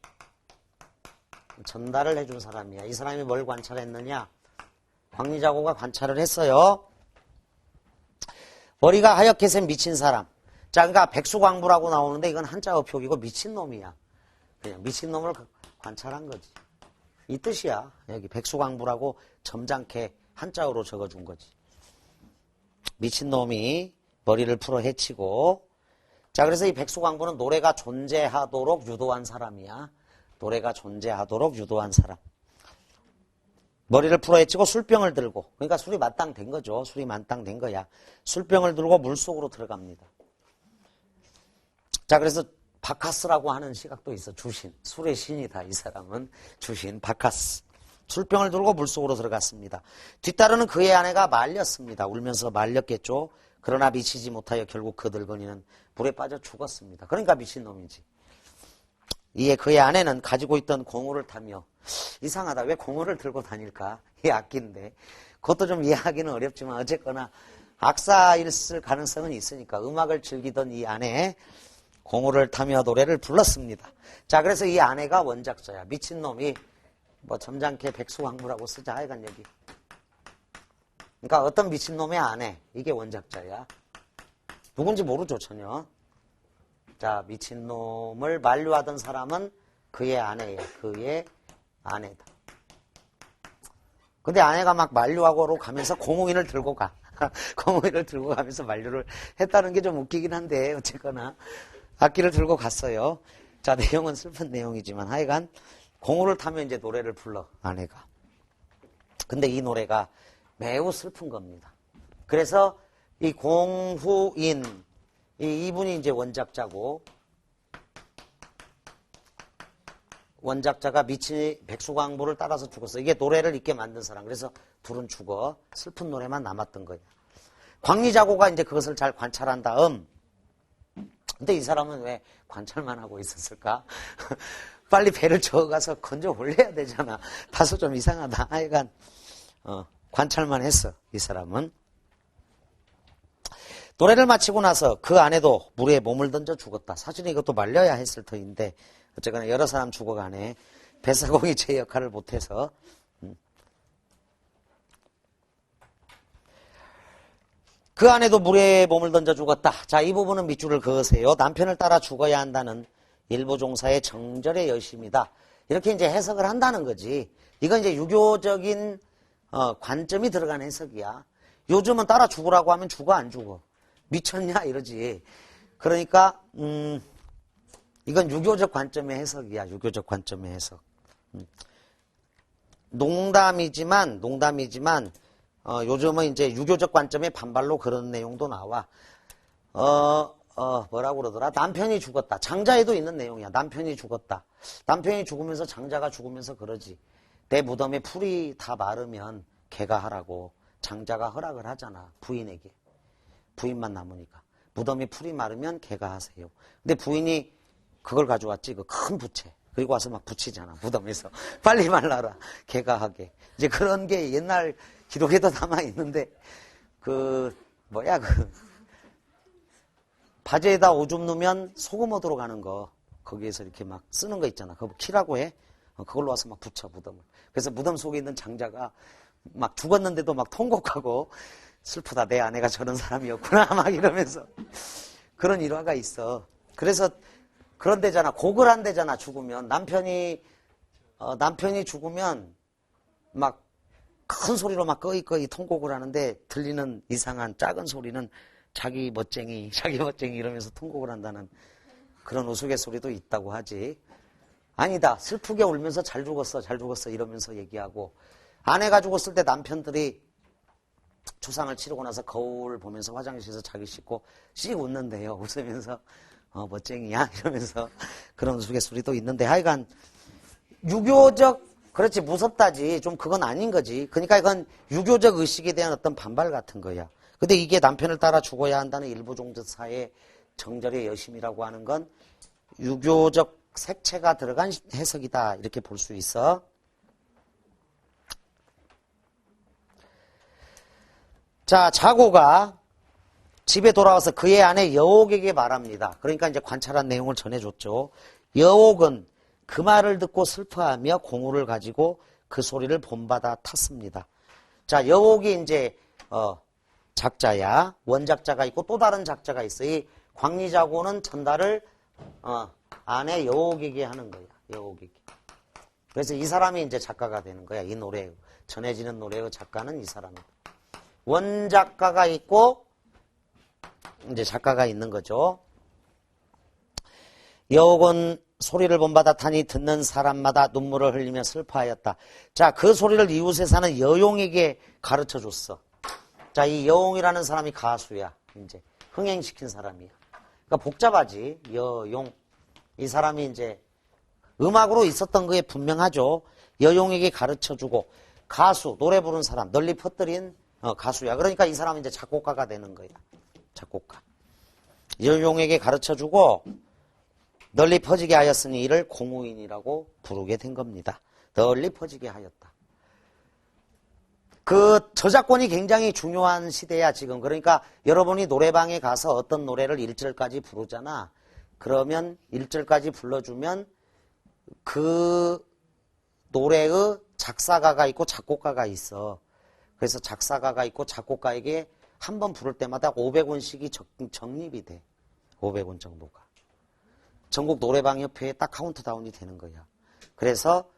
전달을 해준 사람이야. 이 사람이 뭘 관찰했느냐? 광리자고가 관찰을 했어요. 머리가 하얗게 센 미친 사람. 자, 그러니까 백수광부라고 나오는데 이건 한자어 표기고 미친놈이야. 그냥 미친놈을 관찰한 거지. 이 뜻이야. 여기 백수광부라고 점잖게 한자어로 적어준 거지. 미친놈이 머리를 풀어 헤치고. 자, 그래서 이 백수광부는 노래가 존재하도록 유도한 사람이야. 노래가 존재하도록 유도한 사람. 머리를 풀어 헤치고 술병을 들고. 그러니까 술이 만땅 거죠. 술이 만땅 된 거야. 술병을 들고 물속으로 들어갑니다. 자, 그래서 바카스라고 하는 시각도 있어. 주신. 술의 신이다. 이 사람은 주신 바카스. 술병을 들고 물속으로 들어갔습니다. 뒤따르는 그의 아내가 말렸습니다. 울면서 말렸겠죠. 그러나 미치지 못하여 결국 그 늙은이는 물에 빠져 죽었습니다. 그러니까 미친놈이지. 이에 그의 아내는 가지고 있던 공우를 타며, 이상하다. 왜 공우를 들고 다닐까? 이 악기인데. 그것도 좀 이해하기는 어렵지만 어쨌거나 악사일을 가능성은 있으니까 음악을 즐기던 이 아내 공우를 타며 노래를 불렀습니다. 자, 그래서 이 아내가 원작자야. 미친놈이 뭐 점잖게 백수광부라고 쓰자. 하여간 여기. 그러니까 어떤 미친놈의 아내. 이게 원작자야. 누군지 모르죠, 전혀. 자, 미친놈을 만류하던 사람은 그의 아내예요. 그의 아내다. 근데 아내가 막 만류하고로 가면서 공우인을 들고 가. 공우인을 들고 가면서 만류를 했다는 게 좀 웃기긴 한데 어쨌거나 악기를 들고 갔어요. 자, 내용은 슬픈 내용이지만 하여간 공우를 타면 이제 노래를 불러, 아내가. 근데 이 노래가 매우 슬픈 겁니다. 그래서 이 공후인, 이분이 이제 원작자고, 원작자가 미친 백수광부를 따라서 죽었어. 이게 노래를 있게 만든 사람. 그래서 둘은 죽어. 슬픈 노래만 남았던 거야. 광리자고가 이제 그것을 잘 관찰한 다음, 근데 이 사람은 왜 관찰만 하고 있었을까? 빨리 배를 저어가서 건져 올려야 되잖아. 다소 좀 이상하다. 하여간 관찰만 했어. 이 사람은. 노래를 마치고 나서 그 아내도 물에 몸을 던져 죽었다. 사실은 이것도 말려야 했을 터인데 어쨌거나 여러 사람 죽어가네. 배사공이 제 역할을 못해서. 그 아내도 물에 몸을 던져 죽었다. 자, 이 부분은 밑줄을 그으세요. 남편을 따라 죽어야 한다는 일부 종사의 정절의 여심이다. 이렇게 이제 해석을 한다는 거지. 이건 이제 유교적인 관점이 들어간 해석이야. 요즘은 따라 죽으라고 하면 죽어 안 죽어? 미쳤냐 이러지. 그러니까 이건 유교적 관점의 해석이야. 유교적 관점의 해석. 농담이지만 요즘은 이제 유교적 관점의 반발로 그런 내용도 나와. 뭐라고 그러더라? 남편이 죽었다. 장자에도 있는 내용이야. 남편이 죽었다. 남편이 죽으면서 장자가 죽으면서 그러지. 내 무덤에 풀이 다 마르면 걔가 하라고. 장자가 허락을 하잖아. 부인에게. 부인만 남으니까. 무덤에 풀이 마르면 걔가 하세요. 근데 부인이 그걸 가져왔지. 그 큰 부채. 그리고 와서 막 붙이잖아. 무덤에서. 빨리 말라라. 걔가 하게. 이제 그런 게 옛날 기록에도 남아있는데 바지에다 오줌 넣으면 소금 얻으러 가는 거 거기에서 이렇게 막 쓰는 거 있잖아. 그거 키라고 해. 그걸로 와서 막 붙여 무덤을. 그래서 무덤 속에 있는 장자가 막 죽었는데도 막 통곡하고 슬프다. 내 아내가 저런 사람이었구나. 막 이러면서 그런 일화가 있어. 그래서 그런 데잖아. 고글한 데잖아. 죽으면 남편이 죽으면 막 큰 소리로 막 꺼이꺼이 통곡을 하는데 들리는 이상한 작은 소리는 자기 멋쟁이 이러면서 통곡을 한다는 그런 우스갯소리도 있다고 하지. 아니다. 슬프게 울면서 잘 죽었어 이러면서 얘기하고, 아내가 죽었을 때 남편들이 추상을 치르고 나서 거울 보면서 화장실에서 자기 씻고 씩 웃는데요. 웃으면서 멋쟁이야 이러면서 그런 우스갯소리도 있는데, 하여간 유교적, 그렇지, 무섭다지 좀 그건 아닌 거지. 그러니까 이건 유교적 의식에 대한 어떤 반발 같은 거야. 근데 이게 남편을 따라 죽어야 한다는 일부 종사의 정절의 여심이라고 하는 건 유교적 색채가 들어간 해석이다. 이렇게 볼 수 있어. 자, 자고가 집에 돌아와서 그의 아내 여옥에게 말합니다. 그러니까 이제 관찰한 내용을 전해줬죠. 여옥은 그 말을 듣고 슬퍼하며 공우를 가지고 그 소리를 본받아 탔습니다. 자, 여옥이 이제 작자야. 원작자가 있고 또 다른 작자가 있어. 이 광리자고는 전달을 아내 여옥에게 하는 거야. 여옥에게. 그래서 이 사람이 이제 작가가 되는 거야. 이 노래, 전해지는 노래의 작가는 이 사람이다. 원작가가 있고 이제 작가가 있는 거죠. 여옥은 소리를 본받아 타니 듣는 사람마다 눈물을 흘리며 슬퍼하였다. 자, 그 소리를 이웃에 사는 여용에게 가르쳐 줬어. 자, 이 여용이라는 사람이 가수야. 이제 흥행시킨 사람이야. 그러니까 복잡하지. 여용. 이 사람이 이제 음악으로 있었던 그게 분명하죠. 여용에게 가르쳐 주고, 가수, 노래 부른 사람, 널리 퍼뜨린 가수야. 그러니까 이 사람은 이제 작곡가가 되는 거야. 작곡가. 여용에게 가르쳐 주고 널리 퍼지게 하였으니 이를 공우인이라고 부르게 된 겁니다. 널리 퍼지게 하였다. 그 저작권이 굉장히 중요한 시대야 지금. 그러니까 여러분이 노래방에 가서 어떤 노래를 1절까지 부르잖아. 그러면 1절까지 불러주면 그 노래의 작사가가 있고 작곡가가 있어. 그래서 작사가가 있고 작곡가에게 한 번 부를 때마다 500원씩이 적립이 돼. 500원 정도가. 전국 노래방 협회에 딱 카운트다운이 되는 거야. 그래서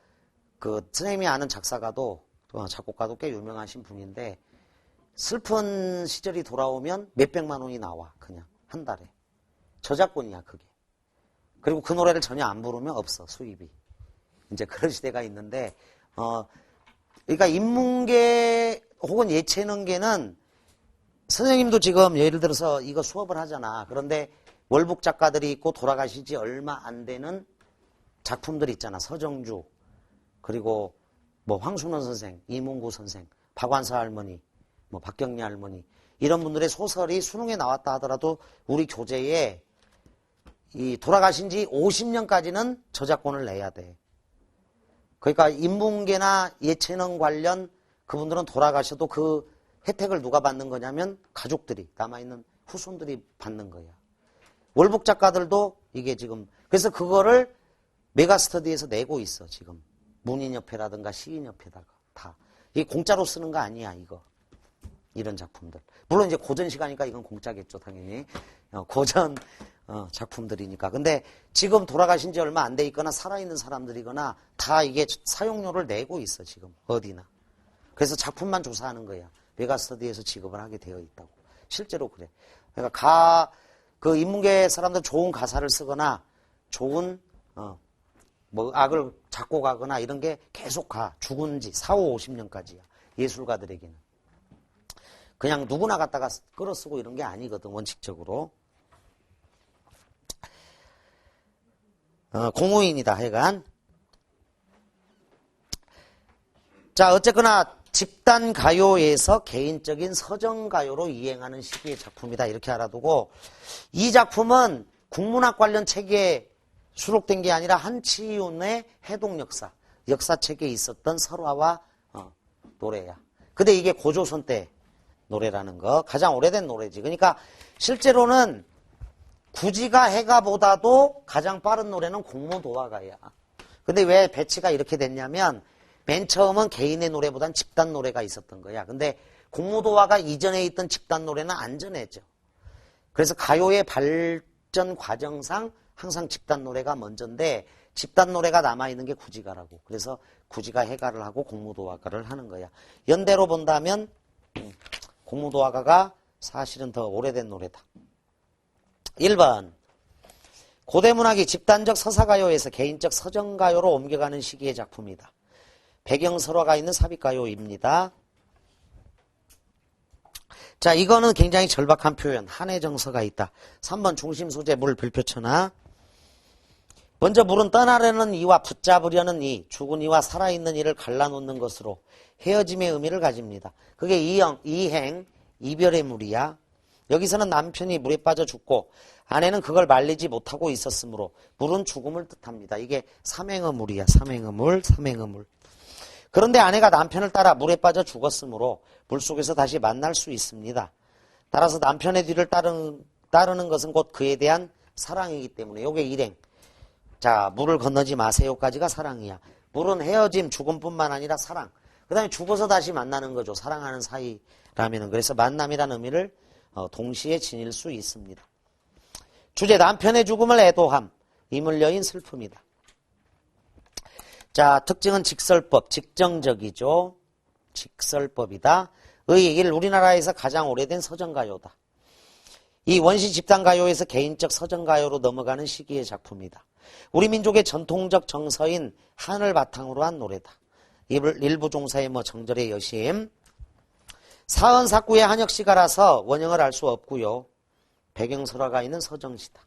그 선생님이 아는 작사가도 작곡가도 꽤 유명하신 분인데, 슬픈 시절이 돌아오면 몇백만 원이 나와. 그냥 한 달에. 저작권이야 그게. 그리고 그 노래를 전혀 안 부르면 없어, 수입이. 이제 그런 시대가 있는데, 그러니까 인문계 혹은 예체능계는 선생님도 지금 예를 들어서 이거 수업을 하잖아. 그런데 월북 작가들이 있고 돌아가신 지 얼마 안 되는 작품들 있잖아. 서정주, 그리고 뭐 황순원 선생, 이문구 선생, 박완서 할머니, 뭐 박경리 할머니, 이런 분들의 소설이 수능에 나왔다 하더라도 우리 교재에 이 돌아가신 지 50년까지는 저작권을 내야 돼. 그러니까 인문계나 예체능 관련 그분들은 돌아가셔도 그 혜택을 누가 받는 거냐면 가족들이, 남아있는 후손들이 받는 거야. 월북 작가들도 이게 지금, 그래서 그거를 메가스터디에서 내고 있어 지금. 문인협회라든가 시인협회다가 다. 이게 공짜로 쓰는 거 아니야 이거. 이런 작품들. 물론 이제 고전 시간이니까 이건 공짜겠죠 당연히. 고전 작품들이니까. 근데 지금 돌아가신 지 얼마 안 돼 있거나 살아있는 사람들이거나 다 이게 사용료를 내고 있어, 지금. 어디나. 그래서 작품만 조사하는 거야. 메가스터디에서 지급을 하게 되어 있다고. 실제로 그래. 그러니까 그 인문계 사람들 좋은 가사를 쓰거나 좋은, 뭐 악을 작곡하거나 이런 게 계속 가. 죽은 지 4, 5, 50년까지야. 예술가들에게는. 그냥 누구나 갖다가 끌어쓰고 이런 게 아니거든, 원칙적으로. 공무인이다, 하여간. 자, 어쨌거나 집단 가요에서 개인적인 서정 가요로 이행하는 시기의 작품이다, 이렇게 알아두고, 이 작품은 국문학 관련 책에 수록된 게 아니라 한치윤의 해동 역사책에 있었던 설화와 노래야. 근데 이게 고조선 때 노래라는 거, 가장 오래된 노래지. 그러니까 실제로는 구지가 해가보다도 가장 빠른 노래는 공무도화가야. 근데 왜 배치가 이렇게 됐냐면 맨 처음은 개인의 노래보단 집단 노래가 있었던 거야. 근데 공무도화가 이전에 있던 집단 노래는 안전해져. 그래서 가요의 발전 과정상 항상 집단 노래가 먼저인데 집단 노래가 남아있는 게 구지가라고. 그래서 구지가 해가를 하고 공무도화가를 하는 거야. 연대로 본다면 공무도화가가 사실은 더 오래된 노래다. 1번 고대문학이 집단적 서사가요에서 개인적 서정가요로 옮겨가는 시기의 작품이다. 배경설화가 있는 삽입가요입니다. 자, 이거는 굉장히 절박한 표현. 한해 정서가 있다. 3번 중심 소재 물 별표천하. 먼저 물은 떠나려는 이와 붙잡으려는 이, 죽은 이와 살아있는 이를 갈라놓는 것으로 헤어짐의 의미를 가집니다. 그게 이행, 이별의 물이야. 여기서는 남편이 물에 빠져 죽고 아내는 그걸 말리지 못하고 있었으므로 물은 죽음을 뜻합니다. 이게 삼행의 물이야. 삼행의 물, 삼행의 물. 그런데 아내가 남편을 따라 물에 빠져 죽었으므로 물속에서 다시 만날 수 있습니다. 따라서 남편의 뒤를 따르는 것은 곧 그에 대한 사랑이기 때문에 이게 일행. 자, 물을 건너지 마세요까지가 사랑이야. 물은 헤어짐, 죽음뿐만 아니라 사랑. 그 다음에 죽어서 다시 만나는 거죠. 사랑하는 사이라면은. 그래서 만남이라는 의미를 동시에 지닐 수 있습니다. 주제 남편의 죽음을 애도함. 이물 여인 슬픔이다. 자, 특징은 직설법, 직정적이죠. 직설법이다. 의일 우리나라에서 가장 오래된 서정가요다. 이 원시 집단가요에서 개인적 서정가요로 넘어가는 시기의 작품이다. 우리 민족의 전통적 정서인 한을 바탕으로 한 노래다. 일부 종사의 정절의 여심. 사언 사구의 한역시가라서 원형을 알 수 없고요. 배경설화가 있는 서정시다.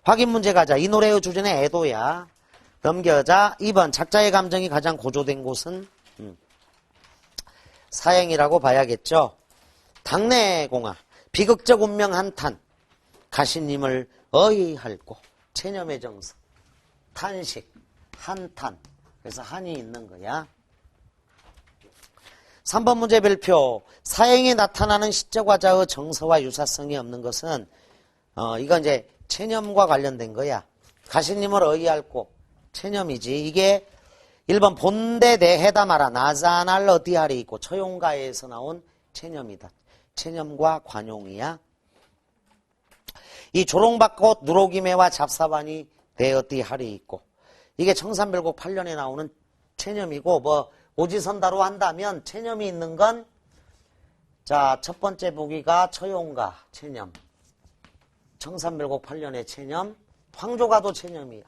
확인 문제 가자. 이 노래의 주제는 애도야. 넘겨자. 2번 작자의 감정이 가장 고조된 곳은 사행이라고 봐야겠죠. 당내공화. 비극적 운명 한탄. 가시님을 어이할고. 체념의 정서. 탄식. 한탄. 그래서 한이 있는 거야. 3번 문제 별표. 사행에 나타나는 시적 화자의 정서와 유사성이 없는 것은 이건 이제 체념과 관련된 거야. 가시님을 어이할고 체념이지. 이게 1번 본대 내해다 마라 나자날 어디하리 있고 처용가에서 나온 체념이다. 체념과 관용이야. 이 조롱박꽃 누로기매와 잡사반이 대어디하리 있고 이게 청산별곡 8년에 나오는 체념이고 오지선다로 한다면 체념이 있는 건 자, 첫 번째 보기가 처용가 체념. 청산별곡 8년의 체념. 황조가도 체념이야.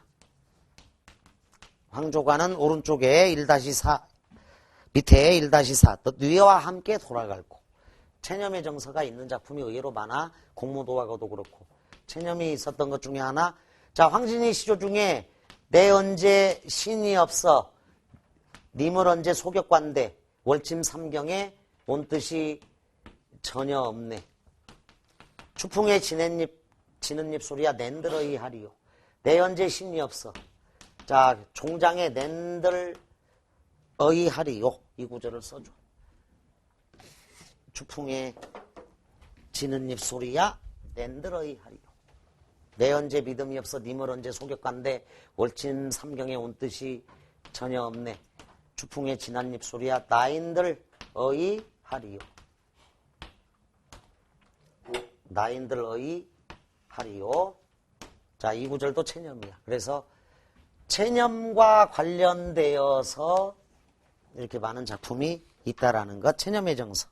황조가는 오른쪽에 1-4 밑에 1-4 뇌와 함께 돌아갈고 체념의 정서가 있는 작품이 의외로 많아. 공무도화가도 그렇고 체념이 있었던 것 중에 하나. 자, 황진이 시조 중에 내 언제 신이 없어 님을 언제 소격관대 월침 삼경에 온 뜻이 전혀 없네. 추풍에 지는 잎 소리야 낸들어이 하리요. 내 언제 신이 없어. 자, 종장에 낸들 어이 하리요. 이 구절을 써줘. 추풍에 지는 잎 소리야 낸들 어이 하리요. 내 언제 믿음이 없어 님을 언제 소격간대 월침 삼경에 온 뜻이 전혀 없네. 추풍에 지난 잎 소리야 나인들 어이 하리요. 나인들 어이 하리요. 자, 이 구절도 체념이야. 그래서 체념과 관련되어서 이렇게 많은 작품이 있다라는 것, 체념의 정서.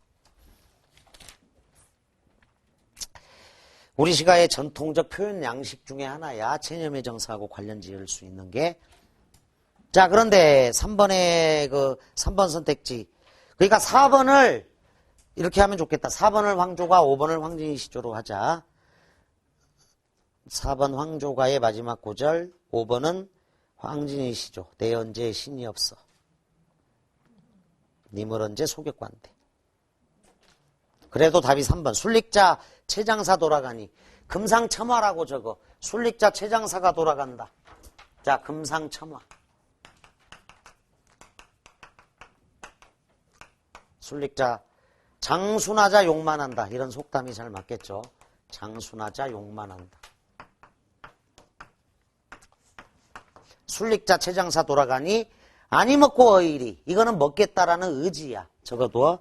우리 시가의 전통적 표현 양식 중에 하나야. 체념의 정서하고 관련 지을 수 있는 게. 자, 그런데 3번의 3번 선택지. 그러니까 4번을 이렇게 하면 좋겠다. 4번을 황조가, 5번을 황진이 시조로 하자. 4번 황조가의 마지막 구절, 5번은 황진이 시조. 내 언제 신이 없어. 님을 언제 소격관대. 그래도 답이 3번. 순릭자 최장사 돌아가니. 금상첨화라고 적어. 순릭자 최장사가 돌아간다. 자, 금상첨화. 순릭자 장순하자 욕만 한다. 이런 속담이 잘 맞겠죠. 장순하자 욕만 한다. 순릭자 최장사 돌아가니 아니 먹고 어일이. 이거는 먹겠다라는 의지야. 적어도.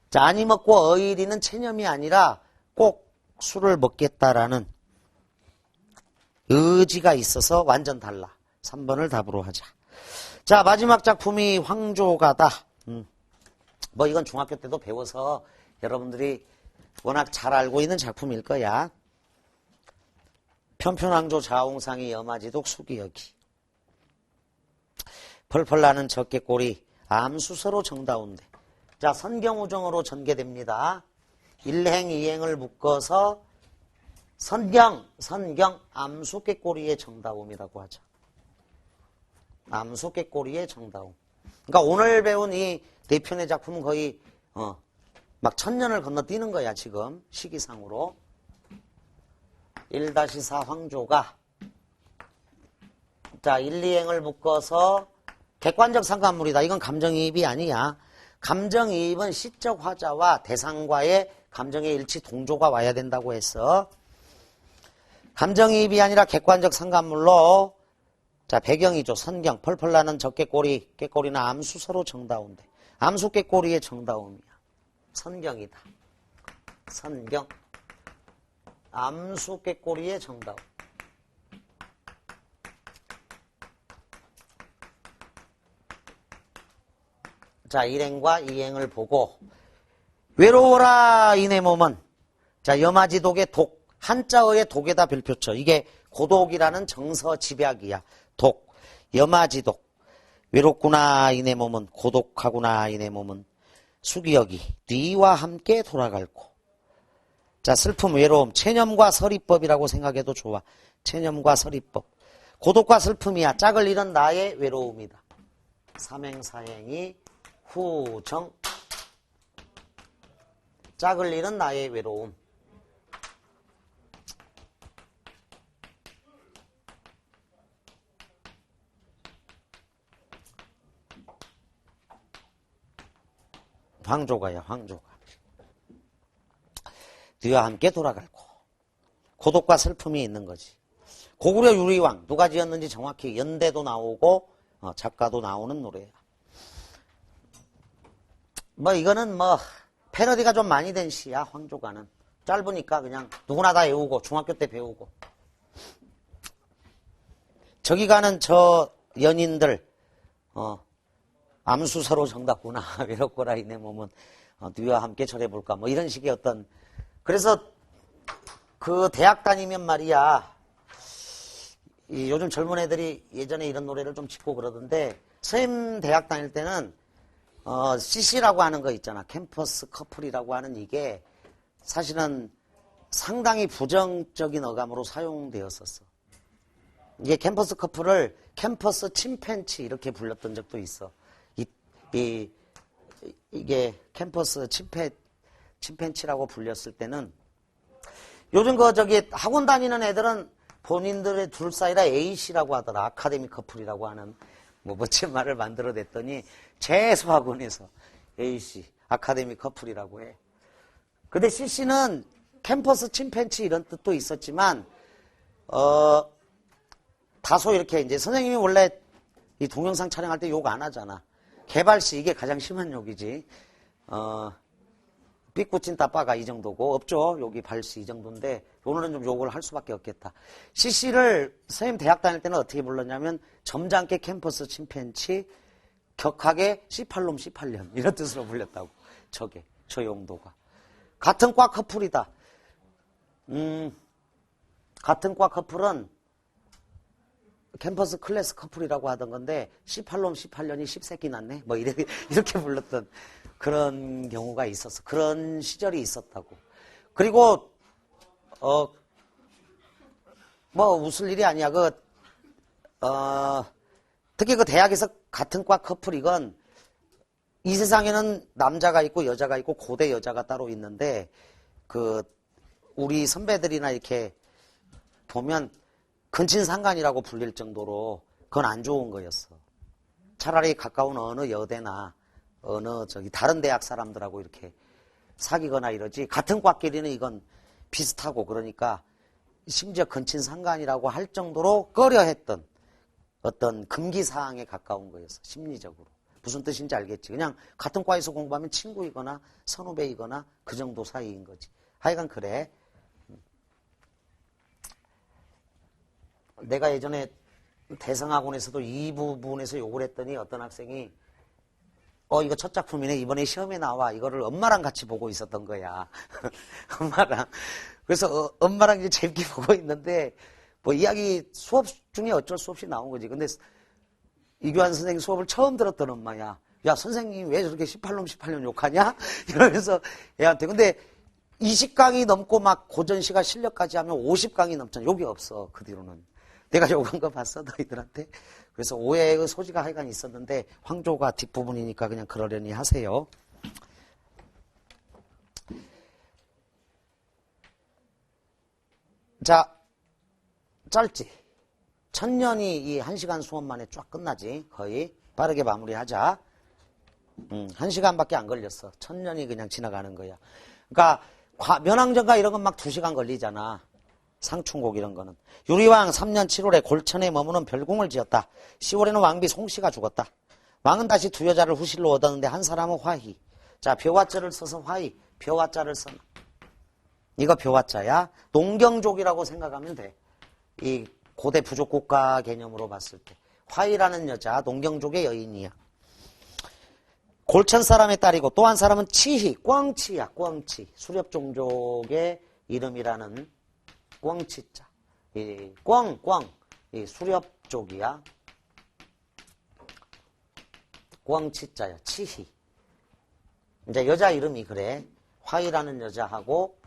자, 아니 먹고 어일이는 체념이 아니라 꼭 술을 먹겠다라는 의지가 있어서 완전 달라. 3번을 답으로 하자. 자, 마지막 작품이 황조가다. 뭐 이건 중학교 때도 배워서 여러분들이 워낙 잘 알고 있는 작품일 거야. 편편황조 자홍상이 여마지독 수기여기. 펄펄 나는 적개꼬리 암수서로 정다운데. 자, 선경우정으로 전개됩니다. 1행 2행을 묶어서 선경 암수개꼬리의 정다움이라고 하죠. 암수개꼬리의 정다움. 그러니까 오늘 배운 이 네 편의 작품은 거의 막 1000년을 건너뛰는 거야 지금 시기상으로. 1-4 황조가. 자, 1, 2행을 묶어서 객관적 상관물이다. 이건 감정이입이 아니야. 감정이입은 시적 화자와 대상과의 감정의 일치 동조가 와야 된다고 했어. 감정이입이 아니라 객관적 상관물로. 자, 배경이죠. 선경 펄펄 나는 적개꼬리. 깨꼬리나 암수서로 정다운데. 암수깨꼬리의 정다움이야. 선경이다. 선경. 암수깨꼬리의 정다움. 자, 1행과 2행을 보고 외로워라 이내 몸은. 자, 여마지독의 독. 한자어의 독에다 별표쳐. 이게 고독이라는 정서 집약이야. 독. 여마지독. 외롭구나 이내 몸은. 고독하구나 이내 몸은. 수기여기 뒤와 함께 돌아갈고. 자, 슬픔 외로움 체념과 서리법이라고 생각해도 좋아. 체념과 서리법. 고독과 슬픔이야. 짝을 잃은 나의 외로움이다. 3행 4행이 후정. 짝을 잃은 나의 외로움. 황조가야, 황조가. 뒤와 함께 돌아갈고. 고독과 슬픔이 있는 거지. 고구려 유리왕, 누가 지었는지 정확히 연대도 나오고, 작가도 나오는 노래야. 뭐, 이거는 뭐, 패러디가 좀 많이 된 시야, 황조가는. 짧으니까 그냥 누구나 다 외우고, 중학교 때 배우고. 저기 가는 저 연인들, 암수서로 정답구나. 외롭거라 이내 몸은. 뒤와 함께 절해볼까. 뭐 이런 식의 어떤. 그래서 그 대학 다니면 말이야. 요즘 젊은 애들이 예전에 이런 노래를 좀 짓고 그러던데, 선생님 대학 다닐 때는 CC라고 하는 거 있잖아. 캠퍼스 커플이라고 하는 이게 사실은 상당히 부정적인 어감으로 사용되었었어. 이게 캠퍼스 커플을 캠퍼스 침팬치 이렇게 불렀던 적도 있어. 이게 캠퍼스 침팬치라고 불렸을 때는 요즘 학원 다니는 애들은 본인들의 둘 사이라 A씨라고 하더라. 아카데미 커플이라고 하는 뭐 멋진 말을 만들어냈더니 재수학원에서 A씨 아카데미 커플이라고 해. 근데 CC는 캠퍼스 침팬치 이런 뜻도 있었지만 다소 이렇게 이제 선생님이 원래 이 동영상 촬영할 때 욕 안 하잖아. 개발시 이게 가장 심한 욕이지. 삐꾸친 따빠가 이 정도고 없죠. 여기 발시 이 정도인데 오늘은 좀 욕을 할 수밖에 없겠다. CC를 선생님 대학 다닐 때는 어떻게 불렀냐면 점잖게 캠퍼스 침팬치 격하게 C8놈 C8년 이런 뜻으로 불렸다고. 저게 저 용도가 같은 과 커플이다. 같은 과 커플은 캠퍼스 클래스 커플이라고 하던 건데 C8놈 C8년이 10새끼 낳네 뭐 이렇게 불렀던 그런 경우가 있었어. 그런 시절이 있었다고. 그리고 뭐 웃을 일이 아니야. 특히 그 대학에서 같은 과 커플 이건 이 세상에는 남자가 있고 여자가 있고 고대 여자가 따로 있는데 우리 선배들이나 이렇게 보면 근친상간이라고 불릴 정도로 그건 안 좋은 거였어. 차라리 가까운 어느 여대나 어느 다른 대학 사람들하고 이렇게 사귀거나 이러지. 같은 과끼리는 이건 비슷하고 그러니까 심지어 근친상간이라고 할 정도로 꺼려했던 어떤 금기사항에 가까운 거였어. 심리적으로. 무슨 뜻인지 알겠지. 그냥 같은 과에서 공부하면 친구이거나 선후배이거나 그 정도 사이인 거지. 하여간 그래. 내가 예전에 대성학원에서도 이 부분에서 욕을 했더니 어떤 학생이 이거 첫 작품이네. 이번에 시험에 나와. 이거를 엄마랑 같이 보고 있었던 거야. 엄마랑. 그래서 엄마랑 이제 재밌게 보고 있는데 뭐 이야기 수업 중에 어쩔 수 없이 나온 거지. 근데 이교환 선생님 수업을 처음 들었던 엄마야. 야, 선생님 왜 저렇게 18놈 18년 욕하냐? 이러면서 애한테. 근데 20강이 넘고 막 고전시가 실력까지 하면 50강이 넘잖아. 욕이 없어. 그 뒤로는. 내가 욕한 거 봤어, 너희들한테? 그래서 오해의 소지가 하여간 있었는데 황조가 뒷부분이니까 그냥 그러려니 하세요. 자, 짧지? 1000년이 이 1시간 수업 만에 쫙 끝나지. 거의 빠르게 마무리하자. 1시간밖에 안 걸렸어. 1000년이 그냥 지나가는 거야. 그러니까 면왕전가 이런 건 막 2시간 걸리잖아. 상충곡 이런 거는. 유리왕 3년 7월에 골천에 머무는 별궁을 지었다. 10월에는 왕비 송씨가 죽었다. 왕은 다시 두 여자를 후실로 얻었는데 한 사람은 화희. 자, 벼화자를 써서 화희. 벼화자를 써놔. 이거 벼화자야. 농경족이라고 생각하면 돼. 이 고대 부족국가 개념으로 봤을 때. 화희라는 여자, 농경족의 여인이야. 골천 사람의 딸이고 또 한 사람은 치희, 꽝치야, 꽝치. 수렵종족의 이름이라는 꽝치자. 이 꽝, 이 수렵족이야. 꽝치자야, 치희. 이제 여자 이름이 그래. 화희라는 여자하고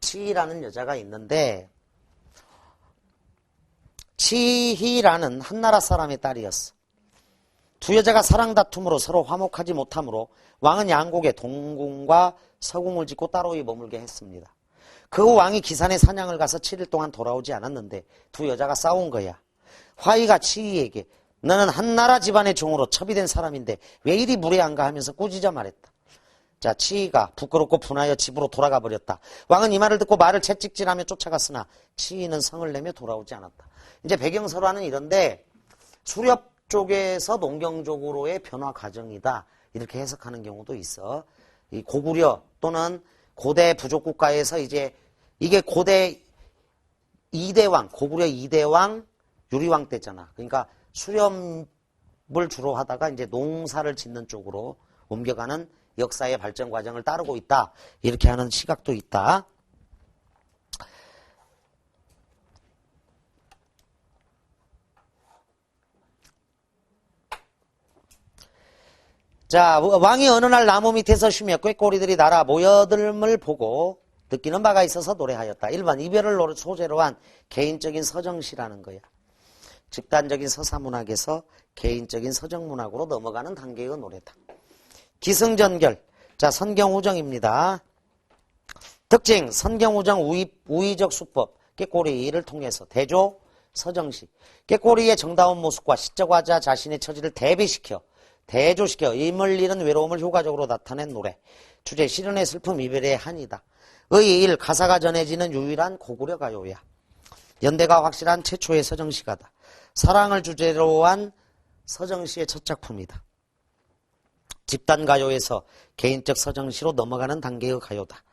치희라는 여자가 있는데 치희라는 한나라 사람의 딸이었어. 두 여자가 사랑 다툼으로 서로 화목하지 못하므로 왕은 양곡에 동궁과 서궁을 짓고 따로이 머물게 했습니다. 그 후 왕이 기산에 사냥을 가서 7일 동안 돌아오지 않았는데 두 여자가 싸운 거야. 화희가 치희에게 너는 한나라 집안의 종으로 첩이된 사람인데 왜 이리 무례한가 하면서 꾸짖어 말했다. 자, 치희가 부끄럽고 분하여 집으로 돌아가 버렸다. 왕은 이 말을 듣고 말을 채찍질하며 쫓아갔으나 치희는 성을 내며 돌아오지 않았다. 이제 배경설화는 이런데 수렵 쪽에서 농경적으로의 변화 과정이다. 이렇게 해석하는 경우도 있어. 이 고구려 또는 고대 부족국가에서 이제 이게 고대 2대왕, 고구려 2대왕 유리왕 때잖아. 그러니까 수렵을 주로 하다가 이제 농사를 짓는 쪽으로 옮겨가는 역사의 발전 과정을 따르고 있다. 이렇게 하는 시각도 있다. 자, 왕이 어느 날 나무 밑에서 쉬며 꾀꼬리들이 날아 모여들음을 보고 느끼는 바가 있어서 노래하였다. 1번 이별을 소재로 한 개인적인 서정시라는 거야. 집단적인 서사문학에서 개인적인 서정문학으로 넘어가는 단계의 노래다. 기승전결. 자, 선경우정입니다. 특징, 선경우정 우의적 수법, 꾀꼬리를 통해서 대조, 서정시. 꾀꼬리의 정다운 모습과 시적 화자 자신의 처지를 대비시켜 대조시켜 임을 잃은 외로움을 효과적으로 나타낸 노래. 주제 시련의 슬픔 이별의 한이다. 의 일 가사가 전해지는 유일한 고구려 가요야. 연대가 확실한 최초의 서정시가다. 사랑을 주제로 한 서정시의 첫 작품이다. 집단가요에서 개인적 서정시로 넘어가는 단계의 가요다.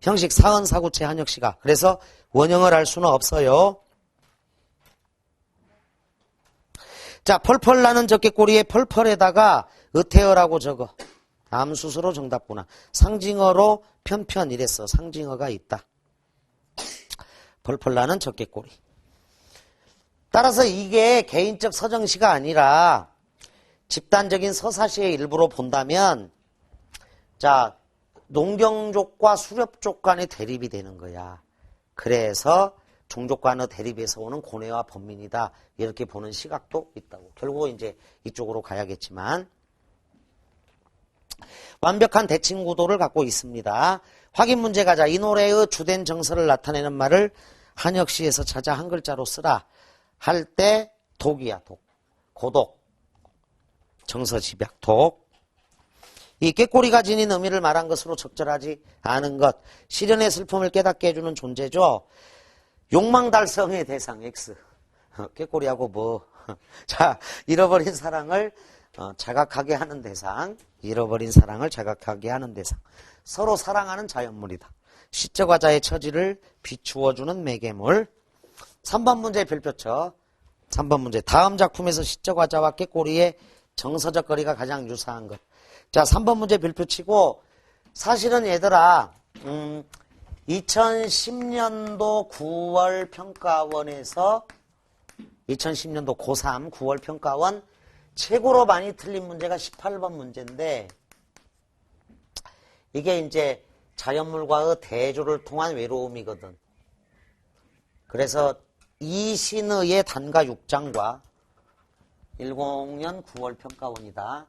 형식 사언사구체 한혁시가. 그래서 원형을 알 수는 없어요. 자, 펄펄 나는 적개꼬리에 펄펄에다가 의태어라고 적어. 암수수로 정답구나. 상징어로 편편 이랬어. 상징어가 있다. 펄펄 나는 적개꼬리. 따라서 이게 개인적 서정시가 아니라 집단적인 서사시의 일부로 본다면, 자, 농경족과 수렵족 간의 대립이 되는 거야. 그래서 종족 간의 대립에서 오는 고뇌와 번민이다. 이렇게 보는 시각도 있다고. 결국 이제 이쪽으로 가야겠지만, 완벽한 대칭 구도를 갖고 있습니다. 확인 문제 가자. 이 노래의 주된 정서를 나타내는 말을 한혁시에서 찾아 한 글자로 쓰라. 할 때 독이야, 독. 고독. 정서집약, 독. 이 꾀꼬리가 지닌 의미를 말한 것으로 적절하지 않은 것. 시련의 슬픔을 깨닫게 해주는 존재죠. 욕망 달성의 대상, X. 꾀꼬리하고 뭐. 자, 잃어버린 사랑을 자각하게 하는 대상. 잃어버린 사랑을 자각하게 하는 대상. 서로 사랑하는 자연물이다. 시적화자의 처지를 비추어주는 매개물. 3번 문제 별표쳐. 3번 문제. 다음 작품에서 시적화자와 꾀꼬리의 정서적 거리가 가장 유사한 것. 자, 3번 문제 별표치고, 사실은 얘들아, 2010년도 9월 평가원에서 2010년도 고3 9월 평가원 최고로 많이 틀린 문제가 18번 문제인데, 이게 이제 자연물과의 대조를 통한 외로움이거든. 그래서 이신의의 단가 6장과 10년 9월 평가원이다.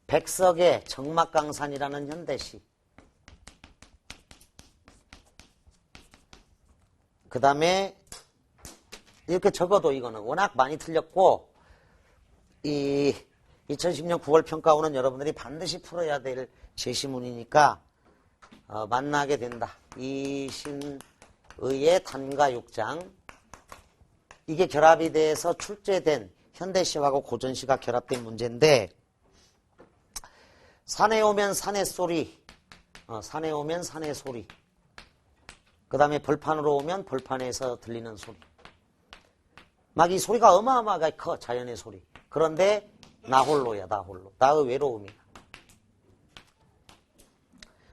백석의 정막강산이라는 현대시. 그 다음에 이렇게 적어도 이거는 워낙 많이 틀렸고, 이 2010년 9월 평가원은 여러분들이 반드시 풀어야 될 제시문이니까 만나게 된다. 이신의의 단가 6장. 이게 결합이 돼서 출제된 현대시하고 고전시가 결합된 문제인데, 산에 오면 산의 소리, 산에 오면 산의 소리. 그 다음에 벌판으로 오면 벌판에서 들리는 소리. 막 이 소리가 어마어마하게 커, 자연의 소리. 그런데 나 홀로야, 나 홀로. 나의 외로움이야.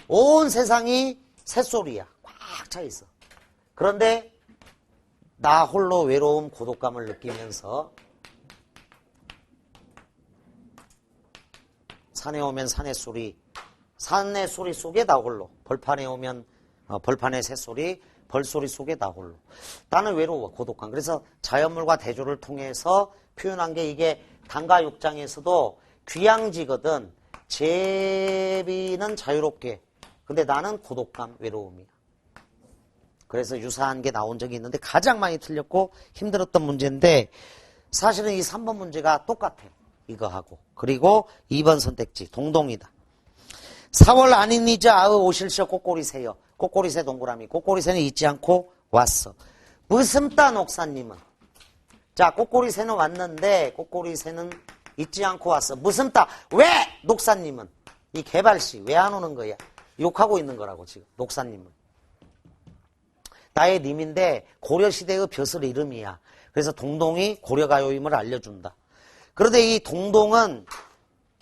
온 세상이 새소리야. 꽉 차 있어. 그런데 나 홀로 외로움, 고독감을 느끼면서 산에 오면 산의 소리, 산의 소리 속에 나 홀로. 벌판에 오면 벌판의 새소리, 벌소리 속에 나 홀로. 나는 외로워, 고독감. 그래서 자연물과 대조를 통해서 표현한 게 이게 단가 6장에서도 귀양지거든. 제비는 자유롭게. 근데 나는 고독감, 외로움이야. 그래서 유사한 게 나온 적이 있는데 가장 많이 틀렸고 힘들었던 문제인데, 사실은 이 3번 문제가 똑같아. 이거하고. 그리고 2번 선택지 동동이다. 4월 아니니자 아의 오실셔 꼬꼬리새여. 꼬꼬리새 동그라미. 꼬꼬리새는 잊지 않고 왔어. 무슴따 녹사님은. 자, 꼬꼬리새는 왔는데 꼬꼬리새는 잊지 않고 왔어. 무슴따. 왜 녹사님은. 이 개발시 왜 안 오는 거야. 욕하고 있는 거라고 지금 녹사님은. 나의 님인데 고려시대의 벼슬 이름이야. 그래서 동동이 고려가요임을 알려준다. 그런데 이 동동은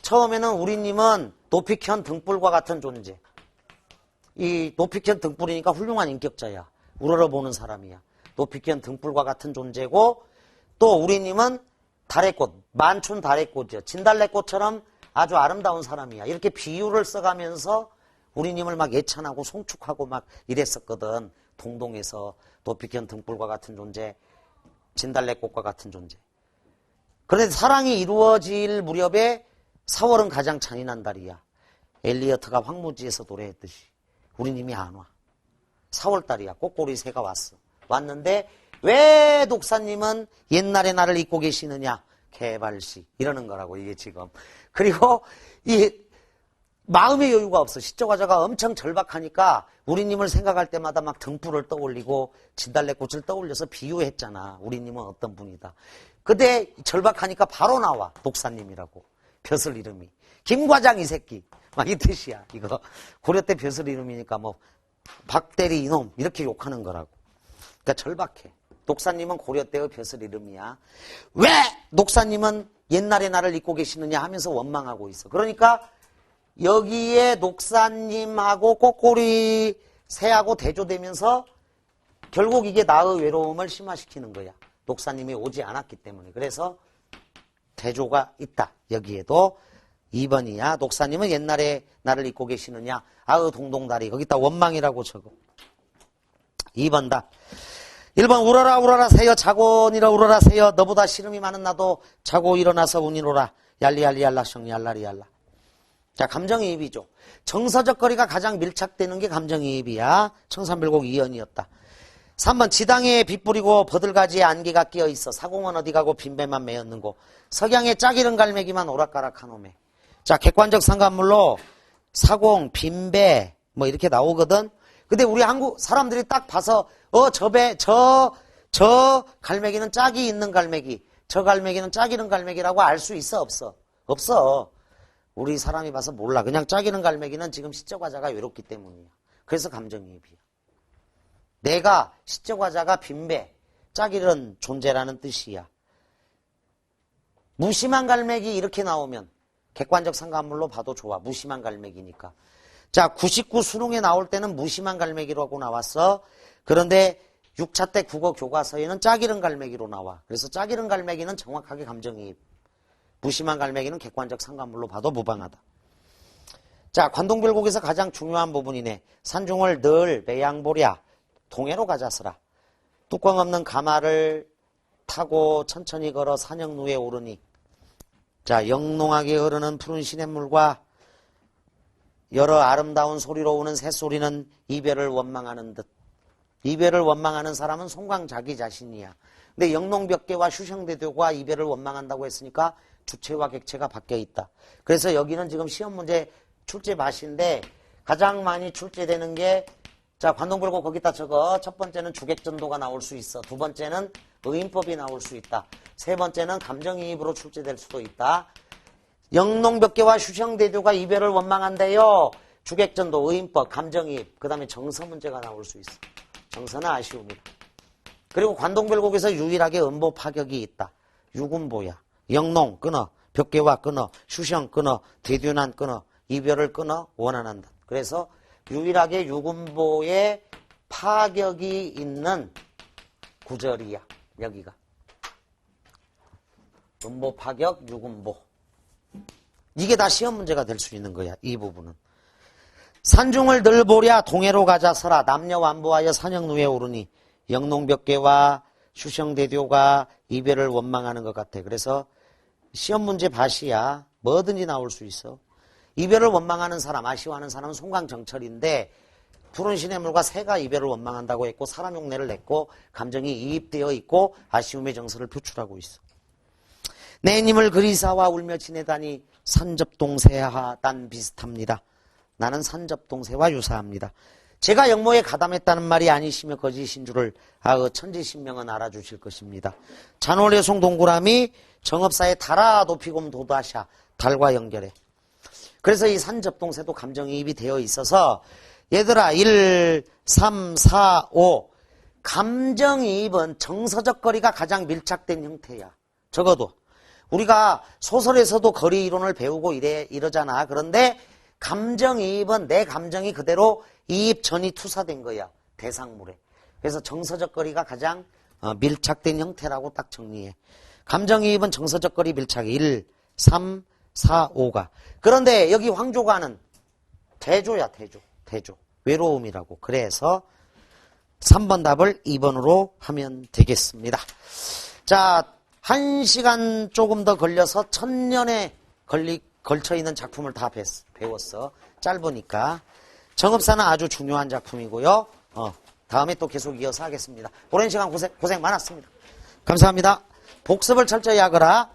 처음에는 우리님은 노피현 등불과 같은 존재. 이 노피현 등불이니까 훌륭한 인격자야. 우러러보는 사람이야. 노피현 등불과 같은 존재고, 또 우리님은 달의꽃, 만춘 달의꽃이야. 진달래꽃처럼 아주 아름다운 사람이야. 이렇게 비유를 써가면서 우리님을 막 예찬하고 송축하고 막 이랬었거든. 동동에서 노피현 등불과 같은 존재, 진달래꽃과 같은 존재. 그런데 사랑이 이루어질 무렵에 4월은 가장 잔인한 달이야. 엘리어트가 황무지에서 노래했듯이. 우리님이 안 와. 4월달이야. 꼬꼬리새가 왔어. 왔는데 왜 독사님은 옛날의 나를 잊고 계시느냐. 개발시. 이러는 거라고 이게 지금. 그리고 이 마음의 여유가 없어. 시적화자가 엄청 절박하니까 우리님을 생각할 때마다 막 등불을 떠올리고 진달래꽃을 떠올려서 비유했잖아. 우리님은 어떤 분이다. 근데 절박하니까 바로 나와. 독사님이라고. 벼슬 이름이. 김과장 이 새끼. 막 이 뜻이야. 이거 고려 때 벼슬 이름이니까 뭐 박대리 이놈 이렇게 욕하는 거라고. 그러니까 절박해. 녹사님은 고려 때의 벼슬 이름이야. 왜 녹사님은 옛날의 나를 잊고 계시느냐 하면서 원망하고 있어. 그러니까 여기에 녹사님하고 꼬꼬리 새하고 대조되면서 결국 이게 나의 외로움을 심화시키는 거야. 녹사님이 오지 않았기 때문에. 그래서 대조가 있다. 여기에도 2번이야. 녹사님은 옛날에 나를 잊고 계시느냐. 아의 동동다리. 거기다 원망이라고 적어. 2번 답. 1번 울어라 울어라 새여 자곤이라 울어라 새여 너보다 시름이 많은 나도 자고 일어나서 운이로라 얄리얄리얄라 성얄라리얄라. 자, 감정이입이죠. 정서적 거리가 가장 밀착되는 게 감정이입이야. 청산별곡 2연이었다. 3번 지당에 빛 뿌리고 버들가지에 안개가 끼어있어 사공은 어디 가고 빈배만 메었는고 석양에 짝이른 갈매기만 오락가락한 오매. 자, 객관적 상관물로 사공, 빈배 뭐 이렇게 나오거든. 근데 우리 한국 사람들이 딱 봐서 저 갈매기는 짝이 있는 갈매기, 저 갈매기는 짝이른 갈매기라고 알 수 있어 없어? 없어. 우리 사람이 봐서 몰라. 그냥 짝이른 갈매기는 지금 시적화자가 외롭기 때문이야. 그래서 감정이입이야. 내가 시적화자가 빈배, 짝이른 존재라는 뜻이야. 무심한 갈매기 이렇게 나오면 객관적 상관물로 봐도 좋아. 무심한 갈매기니까. 자, 99 수능에 나올 때는 무심한 갈매기라고 나왔어. 그런데 6차 때 국어 교과서에는 짝이른 갈매기로 나와. 그래서 짝이른 갈매기는 정확하게 감정이입. 무심한 갈매기는 객관적 상관물로 봐도 무방하다. 자, 관동별곡에서 가장 중요한 부분이네. 산중을 늘 매양보랴 동해로 가자서라. 뚜껑 없는 가마를 타고 천천히 걸어 산역루에 오르니. 자, 영롱하게 흐르는 푸른 시냇물과 여러 아름다운 소리로 우는 새소리는 이별을 원망하는 듯. 이별을 원망하는 사람은 송강 자기 자신이야. 근데 영농벽계와 슈생대교가 이별을 원망한다고 했으니까 주체와 객체가 바뀌어 있다. 그래서 여기는 지금 시험 문제 출제 맛인데 가장 많이 출제되는 게 자, 관동별곡 거기다 적어. 첫 번째는 주객전도가 나올 수 있어. 두 번째는 의인법이 나올 수 있다. 세 번째는 감정이입으로 출제될 수도 있다. 영농벽계와 슈생대교가 이별을 원망한대요. 주객전도, 의인법, 감정이입, 그 다음에 정서 문제가 나올 수 있어. 정서는 아쉬움이다. 그리고 관동별곡에서 유일하게 음보 파격이 있다. 유군보야. 영농 끊어, 벽계와 끊어, 슈생 끊어, 대둔한 끊어, 이별을 끊어, 원한한다. 그래서 유일하게 유군보에 파격이 있는 구절이야. 여기가. 음보 파격, 유군보. 이게 다 시험 문제가 될 수 있는 거야. 이 부분은. 산중을 늘 보랴 동해로 가자 서라 남녀 완보하여 산역루에 오르니. 영농벽계와 슈생대교가 이별을 원망하는 것 같아. 그래서 시험 문제 밭이야. 뭐든지 나올 수 있어. 이별을 원망하는 사람, 아쉬워하는 사람은 송강정철인데 푸른 시냇물과 새가 이별을 원망한다고 했고 사람 흉내를 냈고 감정이 이입되어 있고 아쉬움의 정서를 표출하고 있어. 내 님을 그리사와 울며 지내다니 산접동새와 난 비슷합니다. 나는 산접동새와 유사합니다. 제가 역모에 가담했다는 말이 아니시며 거짓인 줄을 천지신명은 알아주실 것입니다. 잔월여송 동그라미 정업사의 달아 높이곰 도다샤 달과 연결해. 그래서 이 산접동새도 감정이입이 되어 있어서 얘들아 1, 3, 4, 5 감정이입은 정서적 거리가 가장 밀착된 형태야. 적어도 우리가 소설에서도 거리 이론을 배우고 이러잖아. 그런데 감정이입은 내 감정이 그대로 이입 전이 투사된 거야. 대상물에. 그래서 정서적 거리가 가장 밀착된 형태라고 딱 정리해. 감정이입은 정서적 거리 밀착 1, 3, 4, 5가. 그런데 여기 황조가는 대조야. 대조. 외로움이라고. 그래서 3번 답을 2번으로 하면 되겠습니다. 자, 1시간 조금 더 걸려서 1000년에 걸쳐있는 작품을 다 배웠어. 짧으니까. 정업사는 아주 중요한 작품이고요. 다음에 또 계속 이어서 하겠습니다. 오랜 시간 고생 많았습니다. 감사합니다. 복습을 철저히 하거라.